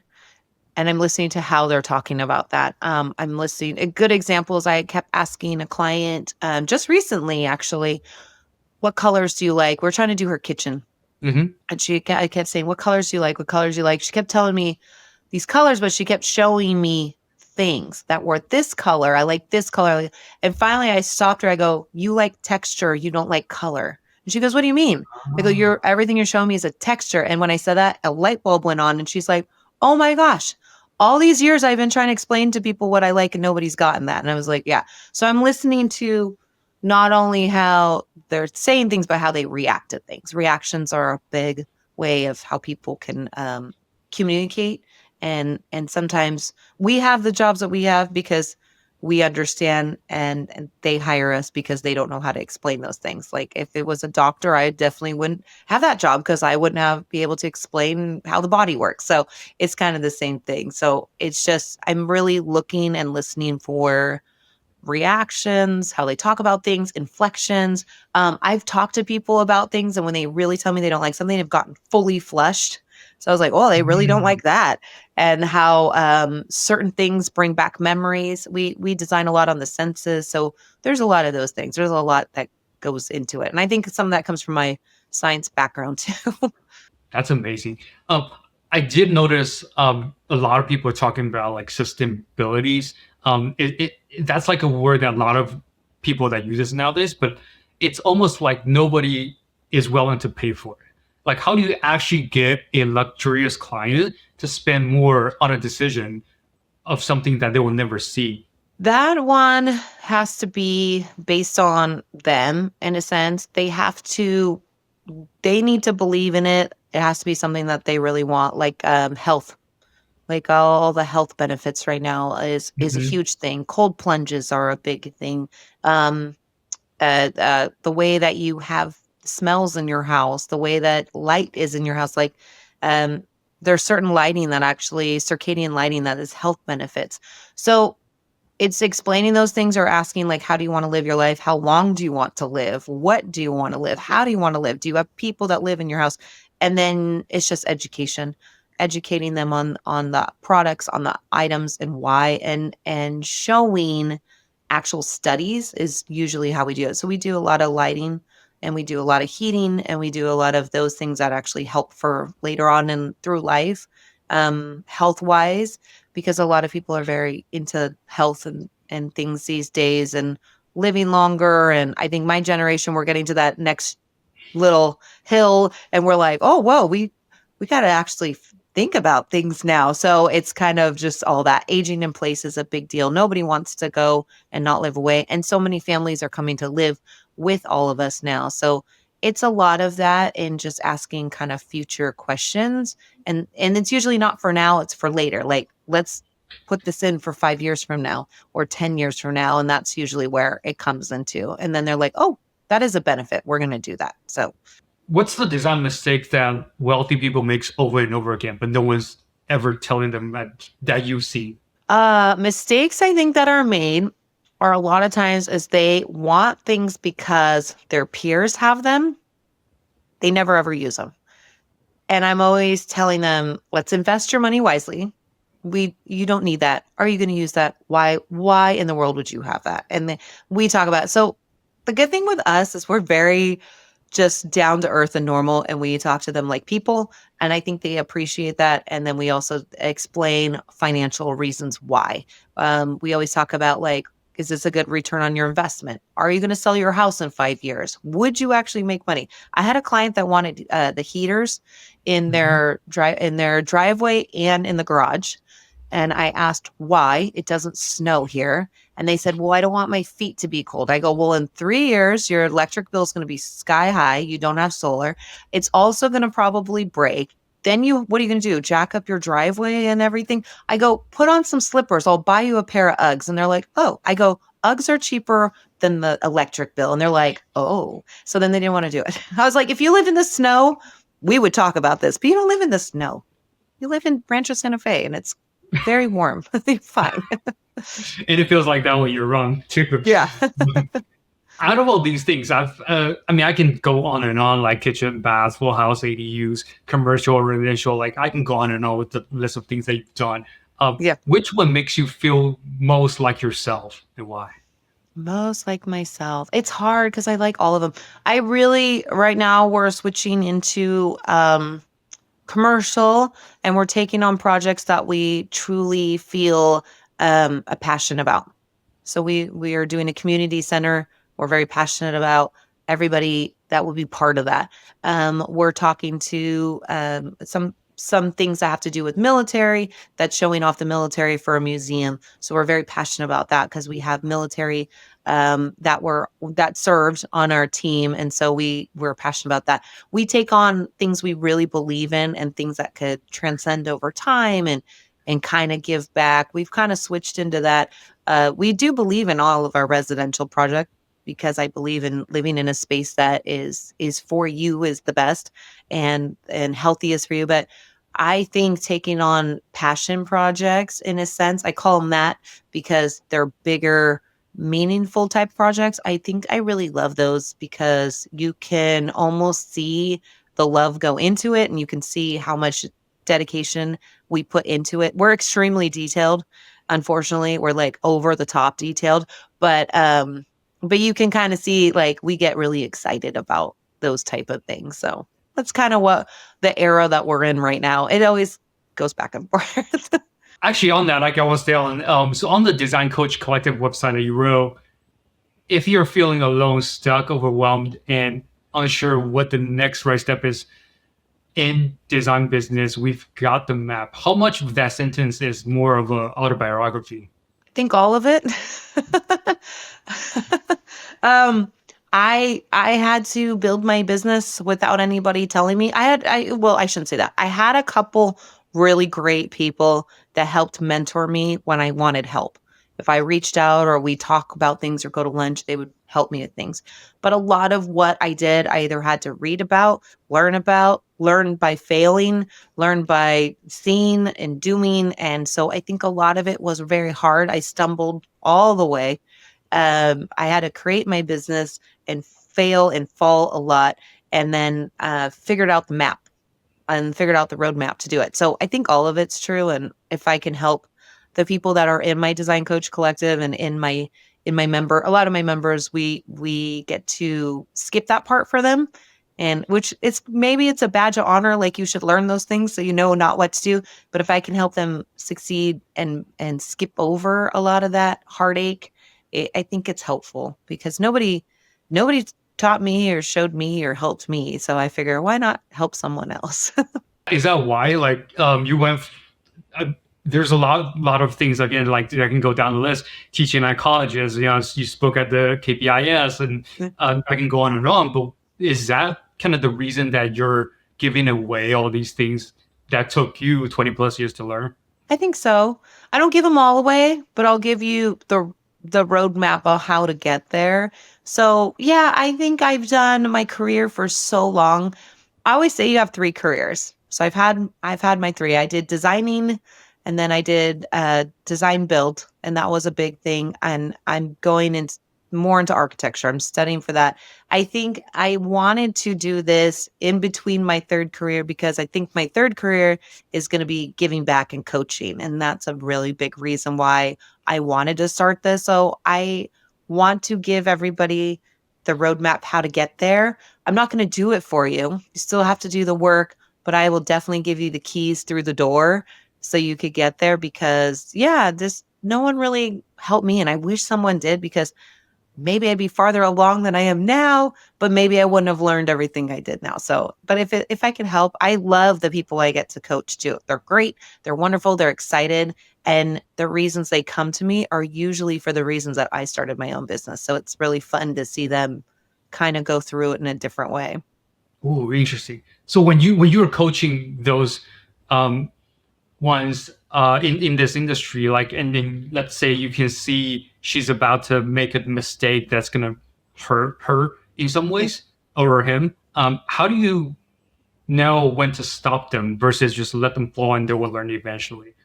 and I'm listening to how they're talking about that. I'm listening. A good example is I kept asking a client just recently, actually, what colors do you like? We're trying to do her kitchen. Hmm. And I kept saying, what colors do you like? What colors do you like? She kept telling me these colors, but she kept showing me things that were this color. I like this color. And finally I stopped her. I go, you like texture. You don't like color. And she goes, what do you mean? I go, everything you're showing me is a texture. And when I said that, a light bulb went on, and she's like, oh my gosh, all these years I've been trying to explain to people what I like and nobody's gotten that. And I was like, yeah. So I'm listening to not only how they're saying things, but how they react to things. Reactions are a big way of how people can communicate. And sometimes we have the jobs that we have because we understand, and they hire us because they don't know how to explain those things. Like if it was a doctor, I definitely wouldn't have that job because I wouldn't have be able to explain how the body works. So it's kind of the same thing. So it's just I'm really looking and listening for reactions, how they talk about things, inflections. I've talked to people about things, and when they really tell me they don't like something, they've gotten fully flushed. So I was like, oh, they really don't like that. And how certain things bring back memories. We design a lot on the senses. So there's a lot of those things. There's a lot that goes into it. And I think some of that comes from my science background too. That's amazing. I did notice a lot of people are talking about like sustainabilities. That's like a word that a lot of people that use this nowadays, but it's almost like nobody is willing to pay for it. Like, how do you actually get a luxurious client to spend more on a decision of something that they will never see? That one has to be based on them in a sense. They need to believe in it. It has to be something that they really want, like health. Like all the health benefits right now is a Hmm. huge thing. Cold plunges are a big thing. Um, the way that you have smells in your house, the way that light is in your house, like um, there's certain lighting that actually circadian lighting that is health benefits. So it's explaining those things, or asking like, how do you want to live your life? How long do you want to live? What do you want to live? How do you want to live? Do you have people that live in your house? And then it's just education, educating them on the products, on the items and why, and showing actual studies is usually how we do it. So we do a lot of lighting, and we do a lot of heating, and we do a lot of those things that actually help for later on and through life, health wise, because a lot of people are very into health and things these days, and living longer. And I think my generation, we're getting to that next little hill, and we're like, oh, whoa, we got to actually think about things now. So it's kind of just all that. Aging in place is a big deal. Nobody wants to go and not live away. And so many families are coming to live with all of us now. So it's a lot of that, and just asking kind of future questions. And it's usually not for now, it's for later. Like, let's put this in for 5 years from now or 10 years from now. And that's usually where it comes into. And then they're like, oh, that is a benefit. We're going to do that. So What's the design mistake that wealthy people makes over and over again, but no one's ever telling them that you see? Mistakes I think that are made are a lot of times is they want things because their peers have them. They never ever use them. And I'm always telling them, let's invest your money wisely. You don't need that. Are you going to use that? Why in the world would you have that? And we talk about it. So the good thing with us is we're very just down to earth and normal, and we talk to them like people. And I think they appreciate that. And then we also explain financial reasons why. We always talk about like, is this a good return on your investment? Are you going to sell your house in 5 years? Would you actually make money? I had a client that wanted the heaters in their driveway and in the garage. And I asked why. It doesn't snow here. And they said, well, I don't want my feet to be cold. I go, well, in 3 years, your electric bill is going to be sky high. You don't have solar. It's also going to probably break. Then what are you going to do? Jack up your driveway and everything? I go, put on some slippers. I'll buy you a pair of Uggs. And they're like, oh, I go, Uggs are cheaper than the electric bill. And they're like, oh, so then they didn't want to do it. I was like, if you live in the snow, we would talk about this, but you don't live in the snow. You live in Rancho Santa Fe and it's very warm. You're fine. And it feels like that when you're wrong too. Yeah. Out of all these things, I can go on and on, like kitchen, bath, full house, ADUs, commercial, residential. Like I can go on and on with the list of things that you've done. Yeah. Which one makes you feel most like yourself, and why? Most like myself. It's hard because I like all of them. I really, right now, we're switching into commercial, and we're taking on projects that we truly feel a passion about. So we are doing a community center. We're very passionate about everybody that will be part of that. We're talking to some things that have to do with military, that's showing off the military for a museum. So we're very passionate about that because we have military that served on our team, and so we're passionate about that. We take on things we really believe in and things that could transcend over time and kind of give back. We've kind of switched into that. We do believe in all of our residential projects because I believe in living in a space that is for you is the best and healthiest for you. But I think taking on passion projects, in a sense, I call them that because they're bigger, meaningful type projects. I think I really love those because you can almost see the love go into it and you can see how much dedication we put into it. We're extremely detailed. Unfortunately, we're like over the top detailed, but you can kind of see like we get really excited about those type of things. So that's kind of what the era that we're in right now. It always goes back and forth. Actually, on that, like I was telling, so on the Design Coach Collective website that you wrote, if you're feeling alone, stuck, overwhelmed, and unsure what the next right step is in design business, we've got the map. How much of that sentence is more of an autobiography? I think all of it. I had to build my business without anybody telling me. I shouldn't say that. I had a couple really great people that helped mentor me when I wanted help. If I reached out or we talk about things or go to lunch, they would help me with things. But a lot of what I did, I either had to read about, learn by failing, learn by seeing and doing. And so I think a lot of it was very hard. I stumbled all the way. I had to create my business and fail and fall a lot, and then figured out the map and figured out the roadmap to do it. So I think all of it's true. And if I can help the people that are in my Design Coach Collective and in my a lot of my members, we get to skip that part for them. And which maybe it's a badge of honor, like you should learn those things so you know not what to do. But if I can help them succeed and skip over a lot of that heartache, I think it's helpful because nobody taught me or showed me or helped me. So I figure, why not help someone else? Is that why? Like you went. There's a lot of things again. Like I can go down the list. Teaching at colleges, you spoke at the KPIS, and I can go on and on. But is that kind of the reason that you're giving away all these things that took you 20 plus years to learn? I think so. I don't give them all away, but I'll give you the roadmap of how to get there. So yeah, I think I've done my career for so long. I always say you have 3 careers. So I've had my 3. I did designing, And then I did design build, and that was a big thing. And I'm going more into architecture. I'm studying for that. I think I wanted to do this in between my third career because I think my third career is going to be giving back and coaching. And that's a really big reason why I wanted to start this. So I want to give everybody the roadmap how to get there. I'm not going to do it for you. You still have to do the work, but I will definitely give you the keys through the door so you could get there because this no one really helped me. And I wish someone did because maybe I'd be farther along than I am now, but maybe I wouldn't have learned everything I did now. So, but if I can help, I love the people I get to coach too. They're great. They're wonderful. They're excited. And the reasons they come to me are usually for the reasons that I started my own business. So it's really fun to see them kind of go through it in a different way. Oh, interesting. So when you were coaching those um, ones in this industry, like, and then let's say you can see she's about to make a mistake that's gonna hurt her in some ways or him. How do you know when to stop them versus just let them fall and they will learn eventually?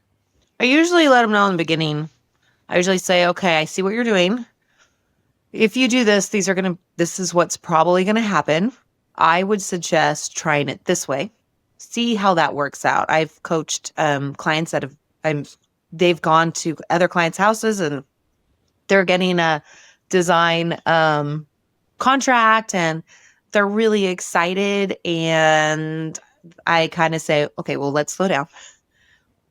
I usually let them know in the beginning. I usually say, okay, I see what you're doing. If you do this, this is what's probably going to happen. I would suggest trying it this way. See how that works out. I've coached clients that they've gone to other clients' houses and they're getting a design contract and they're really excited. And I kind of say, okay, well, let's slow down.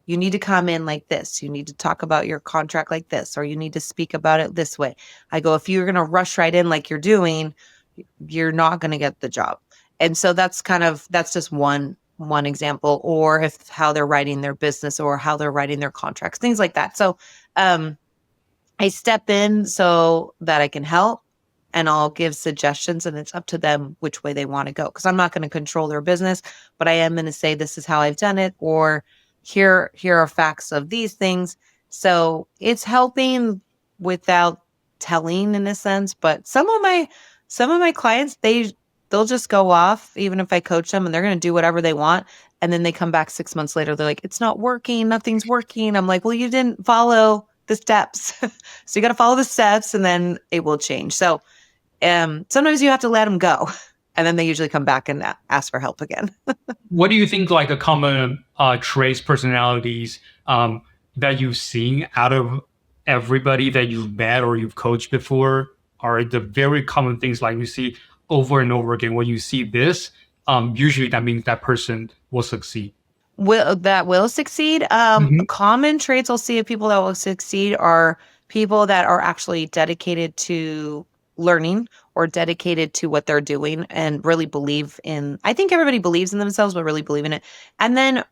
You need to come in like this. You need to talk about your contract like this, or you need to speak about it this way. I go, if you're going to rush right in like you're doing, you're not going to get the job. And so that's just one example, or if how they're writing their business or how they're writing their contracts, things like that. So I step in so that I can help and I'll give suggestions and it's up to them which way they want to go. Cause I'm not going to control their business, but I am going to say, this is how I've done it, or here are facts of these things. So it's helping without telling in a sense, but some of my clients, they'll just go off even if I coach them and they're going to do whatever they want. And then they come back 6 months later. They're like, it's not working. Nothing's working. I'm like, well, you didn't follow the steps. So you got to follow the steps and then it will change. So sometimes you have to let them go and then they usually come back and ask for help again. What do you think like a common traits, personalities that you've seen out of everybody that you've met or you've coached before are the very common things like you see over and over again? When you see this, usually that means that person will succeed. Will succeed. Mhm. Common traits I'll see of people that will succeed are people that are actually dedicated to learning or dedicated to what they're doing and really believe in. I think everybody believes in themselves, but really believe in it. And then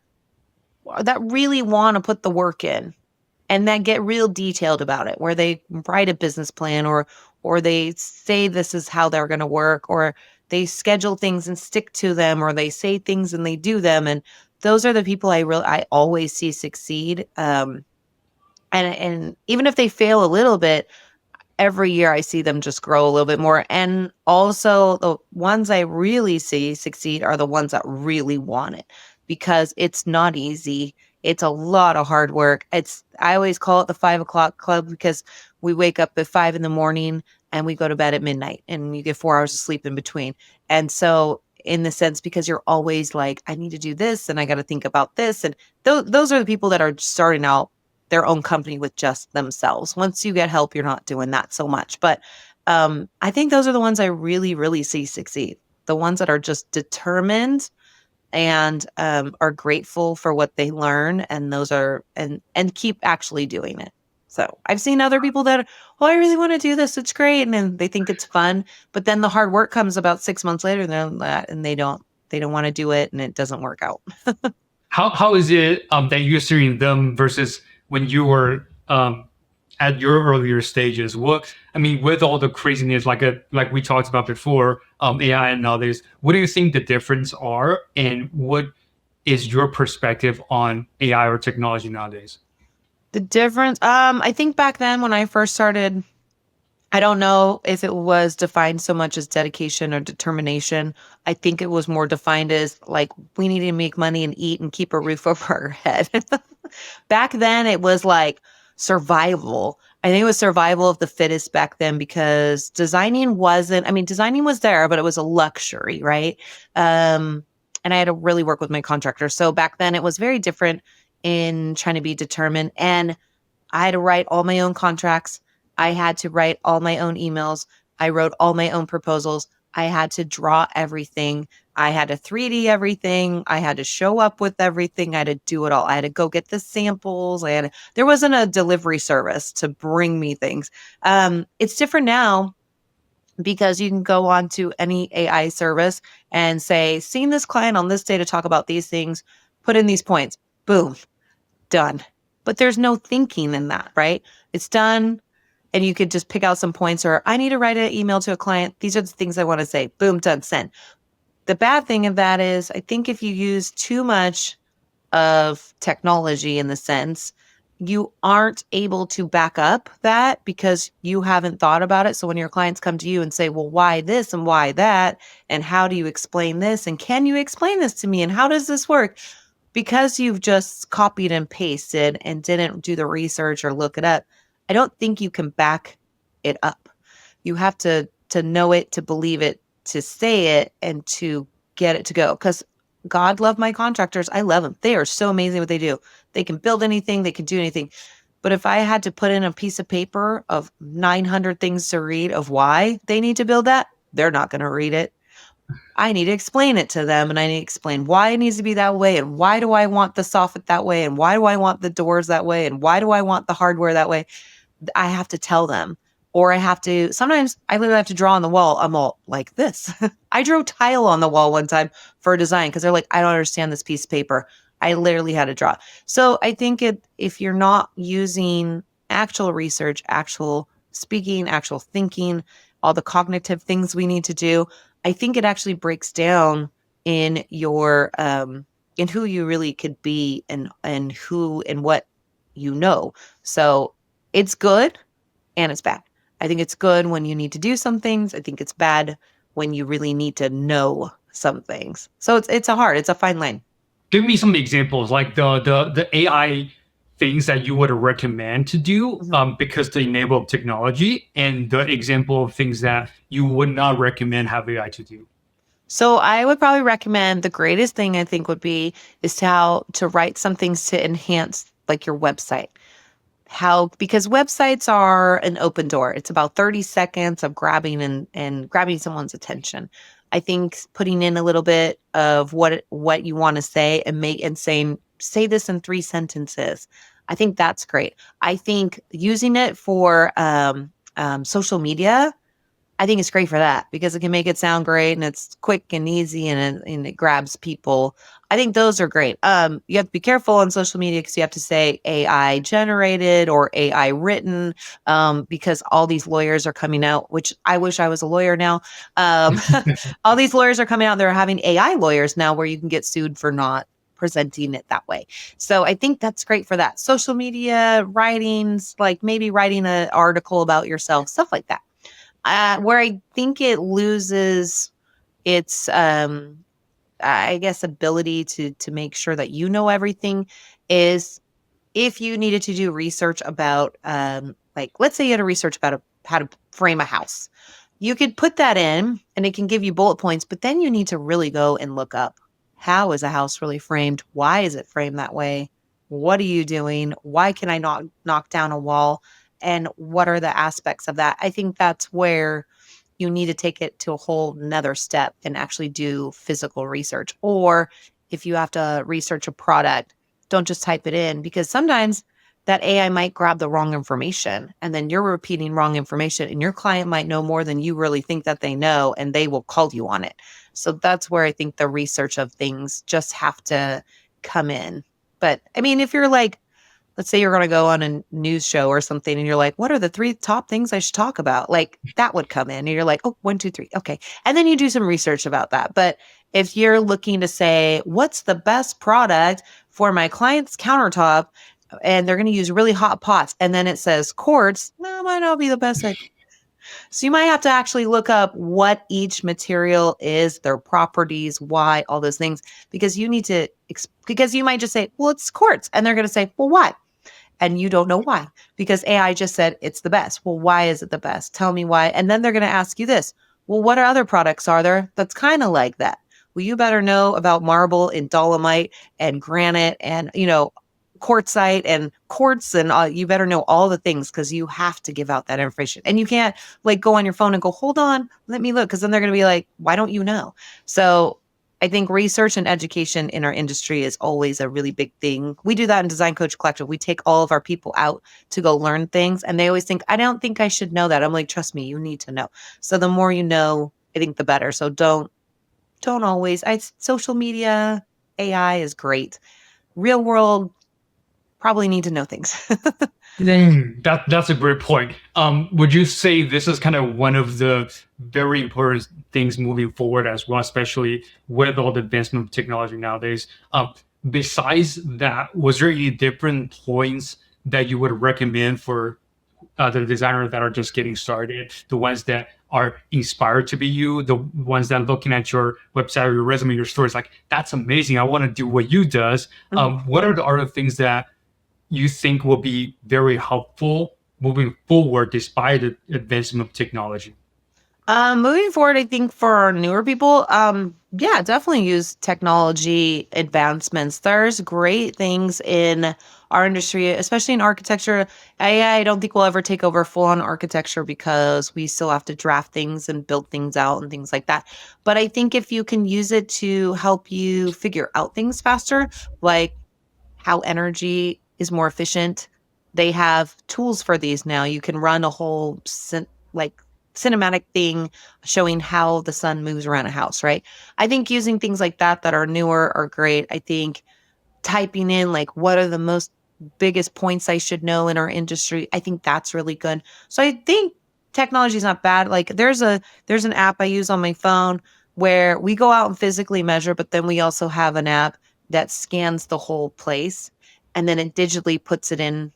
that really want to put the work in and then get real detailed about it, where they write a business plan or they say this is how they're going to work, or they schedule things and stick to them, or they say things and they do them. And those are the people I always see succeed. And even if they fail a little bit, every year I see them just grow a little bit more. And also the ones I really see succeed are the ones that really want it because it's not easy. It's a lot of hard work. I always call it the 5 o'clock club because we wake up at 5 in the morning and we go to bed at midnight and you get 4 hours of sleep in between. And so in the sense, because you're always like, I need to do this and I got to think about this. And those are the people that are starting out their own company with just themselves. Once you get help, you're not doing that so much. But I think those are the ones I really, really see succeed. The ones that are just determined and are grateful for what they learn, and those are and keep actually doing it. So I've seen other people that, oh, I really want to do this. It's great, and then they think it's fun, but then the hard work comes about 6 months later, and they don't want to do it, and it doesn't work out. How is it that you're seeing them versus when you were at your earlier stages? What I mean, with all the craziness, like we talked about before, AI and others, what do you think the difference are, and what is your perspective on AI or technology nowadays? The difference, I think back then when I first started, I don't know if it was defined so much as dedication or determination. I think it was more defined as like we need to make money and eat and keep a roof over our head. Back then, it was like survival. I think it was survival of the fittest back then because designing wasn't, I mean, designing was there, but it was a luxury, right? And I had to really work with my contractor. So back then, it was very different in trying to be determined. And I had to write all my own contracts. I had to write all my own emails. I wrote all my own proposals. I had to draw everything. I had to 3D everything. I had to show up with everything. I had to do it all. I had to go get the samples. There wasn't a delivery service to bring me things. It's different now because you can go on to any AI service and say, seeing this client on this day to talk about these things, put in these points. Boom, done. But there's no thinking in that, right? It's done. And you could just pick out some points, or I need to write an email to a client. These are the things I want to say. Boom, done, send. The bad thing of that is I think if you use too much of technology in the sense, you aren't able to back up that because you haven't thought about it. So when your clients come to you and say, well, why this and why that? And how do you explain this? And can you explain this to me? And how does this work? Because you've just copied and pasted and didn't do the research or look it up, I don't think you can back it up. You have to know it, to believe it, to say it, and to get it to go. Because God love my contractors. I love them. They are so amazing what they do. They can build anything. They can do anything. But if I had to put in a piece of paper of 900 things to read of why they need to build that, they're not going to read it. I need to explain it to them, and I need to explain why it needs to be that way, and why do I want the soffit that way, and why do I want the doors that way, and why do I want the hardware that way. I have to tell them, or I have to, sometimes I literally have to draw on the wall. I'm all like this. I drew tile on the wall one time for a design because they're like, I don't understand this piece of paper. I literally had to draw. So I think if you're not using actual research, actual speaking, actual thinking, all the cognitive things we need to do, I think it actually breaks down in your in who you really could be and who and what you know. So it's good and it's bad. I think it's good when you need to do some things. I think it's bad when you really need to know some things. So it's a fine line. Give me some examples, like the AI things that you would recommend to do because they enable technology, and the example of things that you would not recommend have AI to do. So I would probably recommend the greatest thing I think would be is to write some things to enhance like your website. Because websites are an open door. It's about 30 seconds of grabbing and grabbing someone's attention. I think putting in a little bit of what you want to say and saying, say this in 3 sentences. I think that's great. I think using it for social media, I think it's great for that because it can make it sound great and it's quick and easy and it grabs people. I think those are great. You have to be careful on social media because you have to say AI generated or AI written because all these lawyers are coming out, which I wish I was a lawyer now. All these lawyers are coming out. They're having AI lawyers now where you can get sued for not presenting it that way. So I think that's great for that. Social media, writings, like maybe writing an article about yourself, stuff like that. Where I think it loses its, I guess, ability to make sure that you know everything is if you needed to do research about, like, let's say you had to research about how to frame a house. You could put that in and it can give you bullet points, but then you need to really go and look up how is a house really framed? Why is it framed that way? What are you doing? Why can I not knock down a wall? And what are the aspects of that? I think that's where you need to take it to a whole nother step and actually do physical research. Or if you have to research a product, don't just type it in because sometimes that AI might grab the wrong information and then you're repeating wrong information and your client might know more than you really think that they know and they will call you on it. So that's where I think the research of things just have to come in. But I mean, if you're like, let's say you're going to go on a news show or something and you're like, what are the 3 top things I should talk about? Like that would come in and you're like, oh, 1, 2, 3. Okay. And then you do some research about that. But if you're looking to say, what's the best product for my client's countertop? And they're going to use really hot pots. And then it says quartz. No, might not be the best idea. So you might have to actually look up what each material is, their properties, why, all those things, because you need to, because you might just say, well, it's quartz. And they're going to say, well, why? And you don't know why, because AI just said it's the best. Well, why is it the best? Tell me why. And then they're going to ask you this. Well, what other products are there that's kind of like that? Well, you better know about marble and dolomite and granite and, quartzite and quartz and you better know all the things because you have to give out that information. And you can't like go on your phone and go, hold on, let me look. Because then they're going to be like, why don't you know? So I think research and education in our industry is always a really big thing. We do that in Design Coach Collective. We take all of our people out to go learn things, and they always think, I don't think I should know that. I'm like, trust me, you need to know. So the more you know, I think the better. So don't always. Social media, AI is great. Real world, probably need to know things. That's a great point. Would you say this is kind of one of the very important things moving forward as well, especially with all the advancement of technology nowadays? Besides that, was there any different points that you would recommend for the designers that are just getting started, the ones that are inspired to be you, the ones that are looking at your website or your resume, your stories, like, that's amazing, I want to do what you does. What are the other things that you think will be very helpful moving forward despite the advancement of technology? Moving forward, I think for our newer people, yeah, definitely use technology advancements. There's great things in our industry, especially in architecture. I don't think we'll ever take over full on architecture because we still have to draft things and build things out and things like that. But I think if you can use it to help you figure out things faster, like how energy is more efficient. They have tools for these now. You can run a whole cinematic thing showing how the sun moves around a house, right? I think using things like that are newer are great. I think typing in like what are the most biggest points I should know in our industry, I think that's really good. So I think technology is not bad. Like there's an app I use on my phone where we go out and physically measure, but then we also have an app that scans the whole place and then it digitally puts it in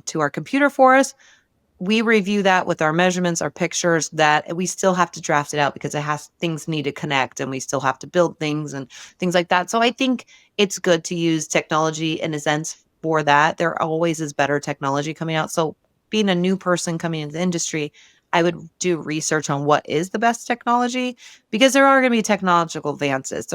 to our computer for us. We review that with our measurements, our pictures, that we still have to draft it out because it has things need to connect and we still have to build things and things like that. So I think it's good to use technology in a sense for that. There always is better technology coming out. So being a new person coming into the industry, I would do research on what is the best technology because there are going to be technological advances.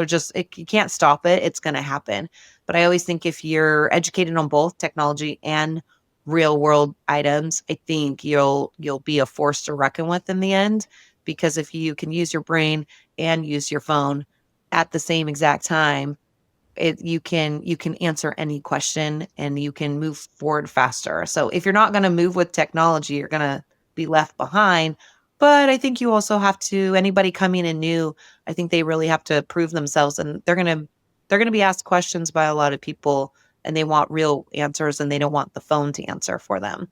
You can't stop it. It's going to happen. But I always think if you're educated on both technology and real world items, I think you'll be a force to reckon with in the end, because if you can use your brain and use your phone at the same exact time, you can answer any question and you can move forward faster. So if you're not going to move with technology, you're going to be left behind. But I think you also have to, anybody coming in new, I think they really have to prove themselves, and they're going to be asked questions by a lot of people and they want real answers and they don't want the phone to answer for them.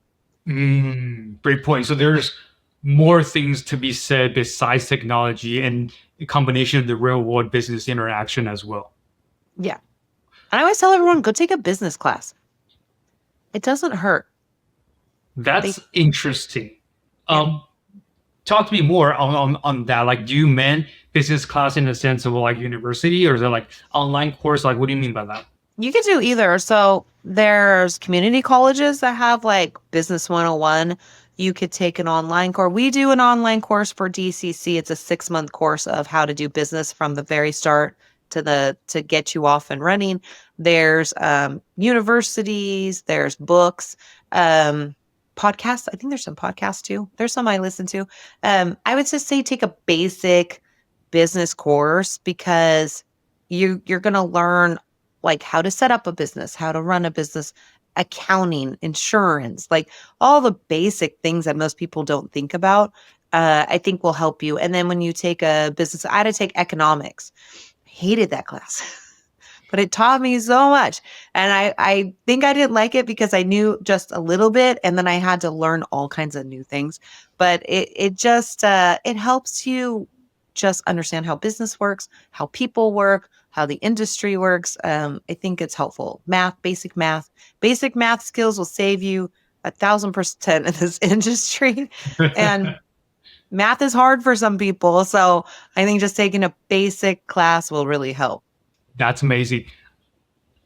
Great point. So there's more things to be said besides technology and a combination of the real world business interaction as well. Yeah. And I always tell everyone, go take a business class. It doesn't hurt. That's interesting. Talk to me more on that. Like, do you mean business class in the sense of like university, or is it like online course? Like, what do you mean by that? You could do either. So there's community colleges that have like Business 101. You could take an online course. We do an online course for DCC. It's a 6-month course of how to do business from the very start to get you off and running. There's universities, there's books, podcasts. I think there's some podcasts too. There's some I listen to. I would just say take a basic business course because you're going to learn like how to set up a business, how to run a business, accounting, insurance, like all the basic things that most people don't think about, I think will help you. And then when you take a business, I had to take economics. Hated that class, but it taught me so much. And I think I didn't like it because I knew just a little bit and then I had to learn all kinds of new things. But it just, it helps you just understand how business works, how people work, how the industry works. I think it's helpful. Basic math skills will save you 1,000% in this industry. And math is hard for some people. So I think just taking a basic class will really help. That's amazing.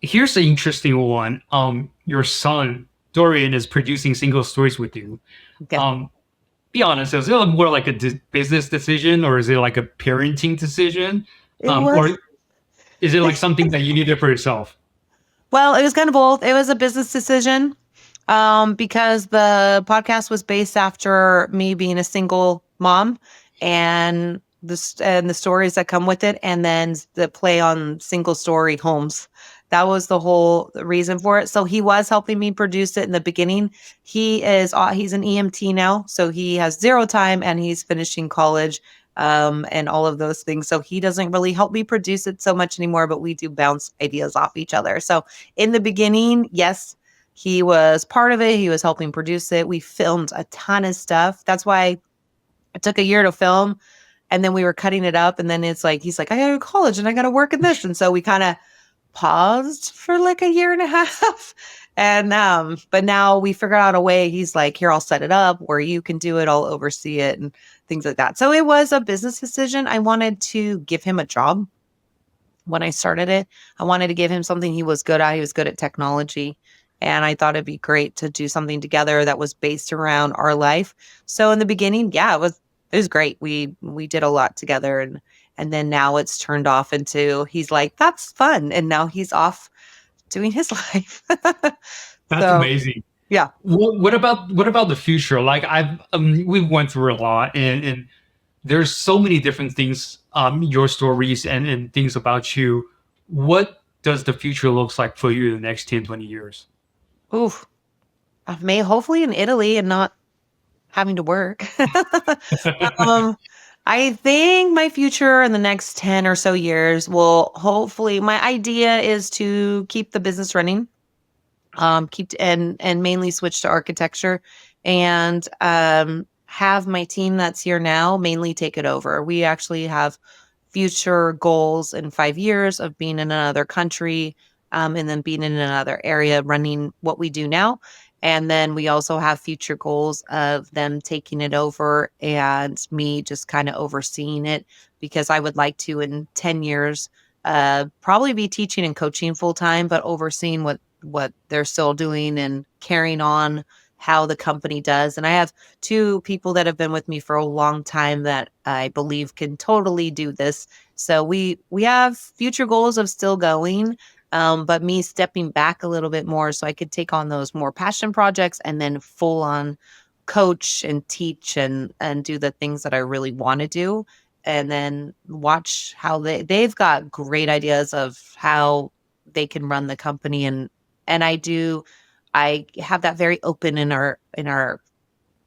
Here's an interesting one. Your son Dorian is producing single stories with you. Yeah, Be honest, is it more like a business decision, or is it like a parenting decision, it was. or is it like something that you needed for yourself? Well, it was kind of both. It was a business decision because the podcast was based after me being a single mom and the stories that come with it, and then the play on single story homes. That was the whole reason for it. So he was helping me produce it in the beginning. He's an EMT now, so he has zero time and he's finishing college and all of those things. So he doesn't really help me produce it so much anymore, but we do bounce ideas off each other. So in the beginning, yes, he was part of it. He was helping produce it. We filmed a ton of stuff. That's why it took a year to film. And then we were cutting it up. And then it's like, he's like, I gotta go to college and I gotta work in this. And so we kind of paused for like a year and a half. And but now we figured out a way. He's like, here, I'll set it up where you can do it, I'll oversee it and things like that. So it was a business decision. I wanted to give him a job when I started it. I wanted to give him something he was good at. He was good at technology. And I thought it'd be great to do something together that was based around our life. So in the beginning, yeah, it was great. We did a lot together, and then now it's turned off into he's like, that's fun. And now he's off doing his life. That's So amazing. yeah. What about the future? Like we've went through a lot, and there's so many different things, your stories and things about you. What does the future looks like for you in the next 10, 20 years? Oof. I may hopefully in Italy and not having to work. um I think my future in the next 10 or so years will hopefully my idea is to keep the business running, keep and mainly switch to architecture and have my team that's here now mainly take it over. We actually have future goals in 5 years of being in another country, and then being in another area running what we do now. And then we also have future goals of them taking it over and me just kind of overseeing it because I would like to in 10 years probably be teaching and coaching full time, but overseeing what they're still doing and carrying on how the company does. And I have two people that have been with me for a long time that I believe can totally do this. So we have future goals of still going, but me stepping back a little bit more so I could take on those more passion projects and then full on coach and teach and do the things that I really want to do. And then watch how they've got great ideas of how they can run the company and I have that very open in our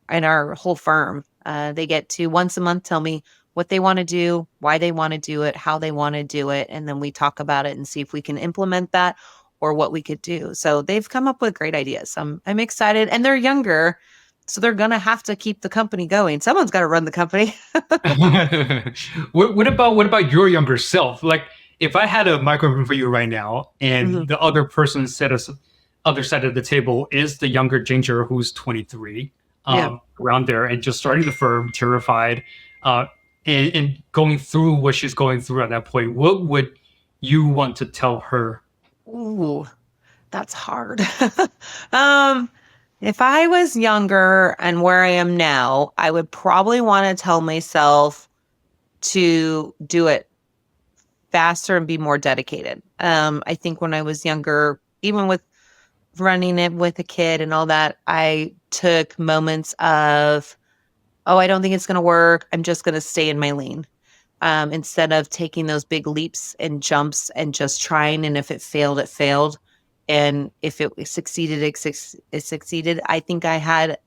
whole firm. They get to once a month tell me what they want to do, why they want to do it, how they want to do it, and then we talk about it and see if we can implement that or what we could do. So they've come up with great ideas. I'm excited, and they're younger, so they're gonna have to keep the company going. Someone's got to run the company. What about your younger self? Like, if I had a microphone for you right now, Mhm. and the other person said us other side of the table is the younger Ginger who's 23, Yeah. around there, and just starting the firm, terrified, uh, and going through what she's going through at that point, what would you want to tell her? Ooh, that's hard. um, if I was younger and where I am now, I would probably want to tell myself to do it faster and be more dedicated. I think when I was younger, even with running it with a kid and all that, I took moments of, oh, I don't think it's going to work. I'm just going to stay in my lane. Instead of taking those big leaps and jumps and just trying. And if it failed, it failed. And if it succeeded, it succeeded. I think I had,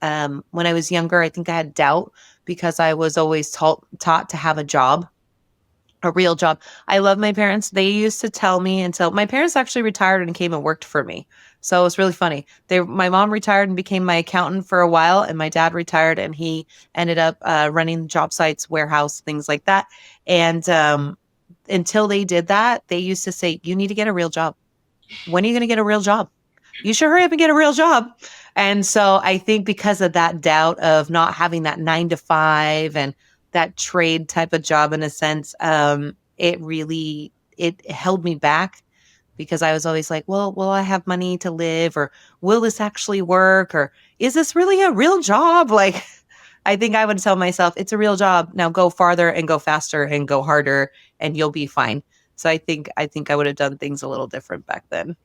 when I was younger, I think I had doubt because I was always taught to have a real job. I love my parents. They used to tell me until my parents actually retired and came and worked for me. So it was really funny. My mom retired and became my accountant for a while, and my dad retired and he ended up running job sites, warehouse, things like that. And until they did that, they used to say, "You need to get a real job. When are you going to get a real job? You should hurry up and get a real job." And so I think because of that doubt of not having that 9 to 5 and that trade type of job in a sense, it held me back because I was always like, well, will I have money to live, or will this actually work, or is this really a real job? Like, I think I would tell myself, it's a real job. Now go farther and go faster and go harder and you'll be fine. So I think I would have done things a little different back then.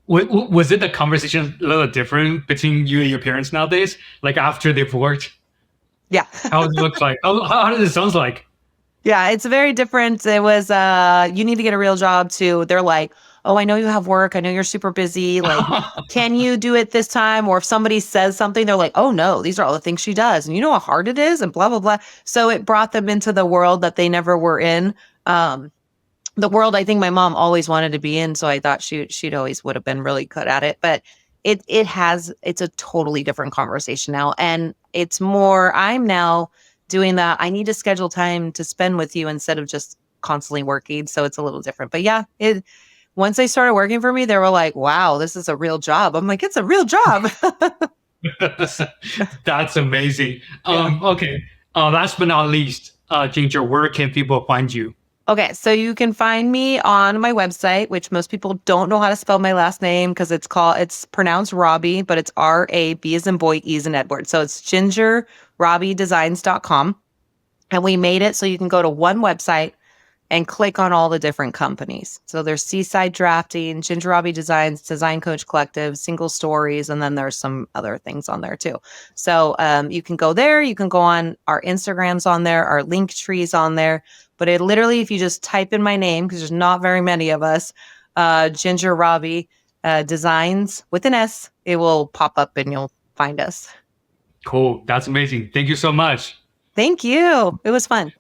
Was it a conversation a little different between you and your parents nowadays? Like after they've worked, Yeah. how does it look like? How does it sound like? Yeah, it's very different. It was you need to get a real job too. They're like, "Oh, I know you have work. I know you're super busy. Like, can you do it this time?" Or if somebody says something, they're like, "Oh no, these are all the things she does. And you know how hard it is and blah blah blah." So it brought them into the world that they never were in. The world I think my mom always wanted to be in, so I thought she'd always would have been really good at it. But it's a totally different conversation now. And it's more I'm now doing that. I need to schedule time to spend with you instead of just constantly working. So it's a little different. But yeah, it once they started working for me, they were like, wow, this is a real job. I'm like, it's a real job. That's amazing. Yeah. Okay. Last but not least, Ginger, where can people find you? Okay, so you can find me on my website, which most people don't know how to spell my last name because it's pronounced Robbie, but it's RAB as in boy, E as in Edward. So it's gingerrabedesigns.com. And we made it so you can go to one website and click on all the different companies. So there's Seaside Drafting, Ginger Rabe Designs, Design Coach Collective, Single Stories, and then there's some other things on there too. So you can go there. You can go on our Instagrams on there, our link trees on there. But it literally, if you just type in my name, because there's not very many of us, Ginger Rabe Designs with an S, it will pop up and you'll find us. Cool. That's amazing. Thank you so much. Thank you. It was fun.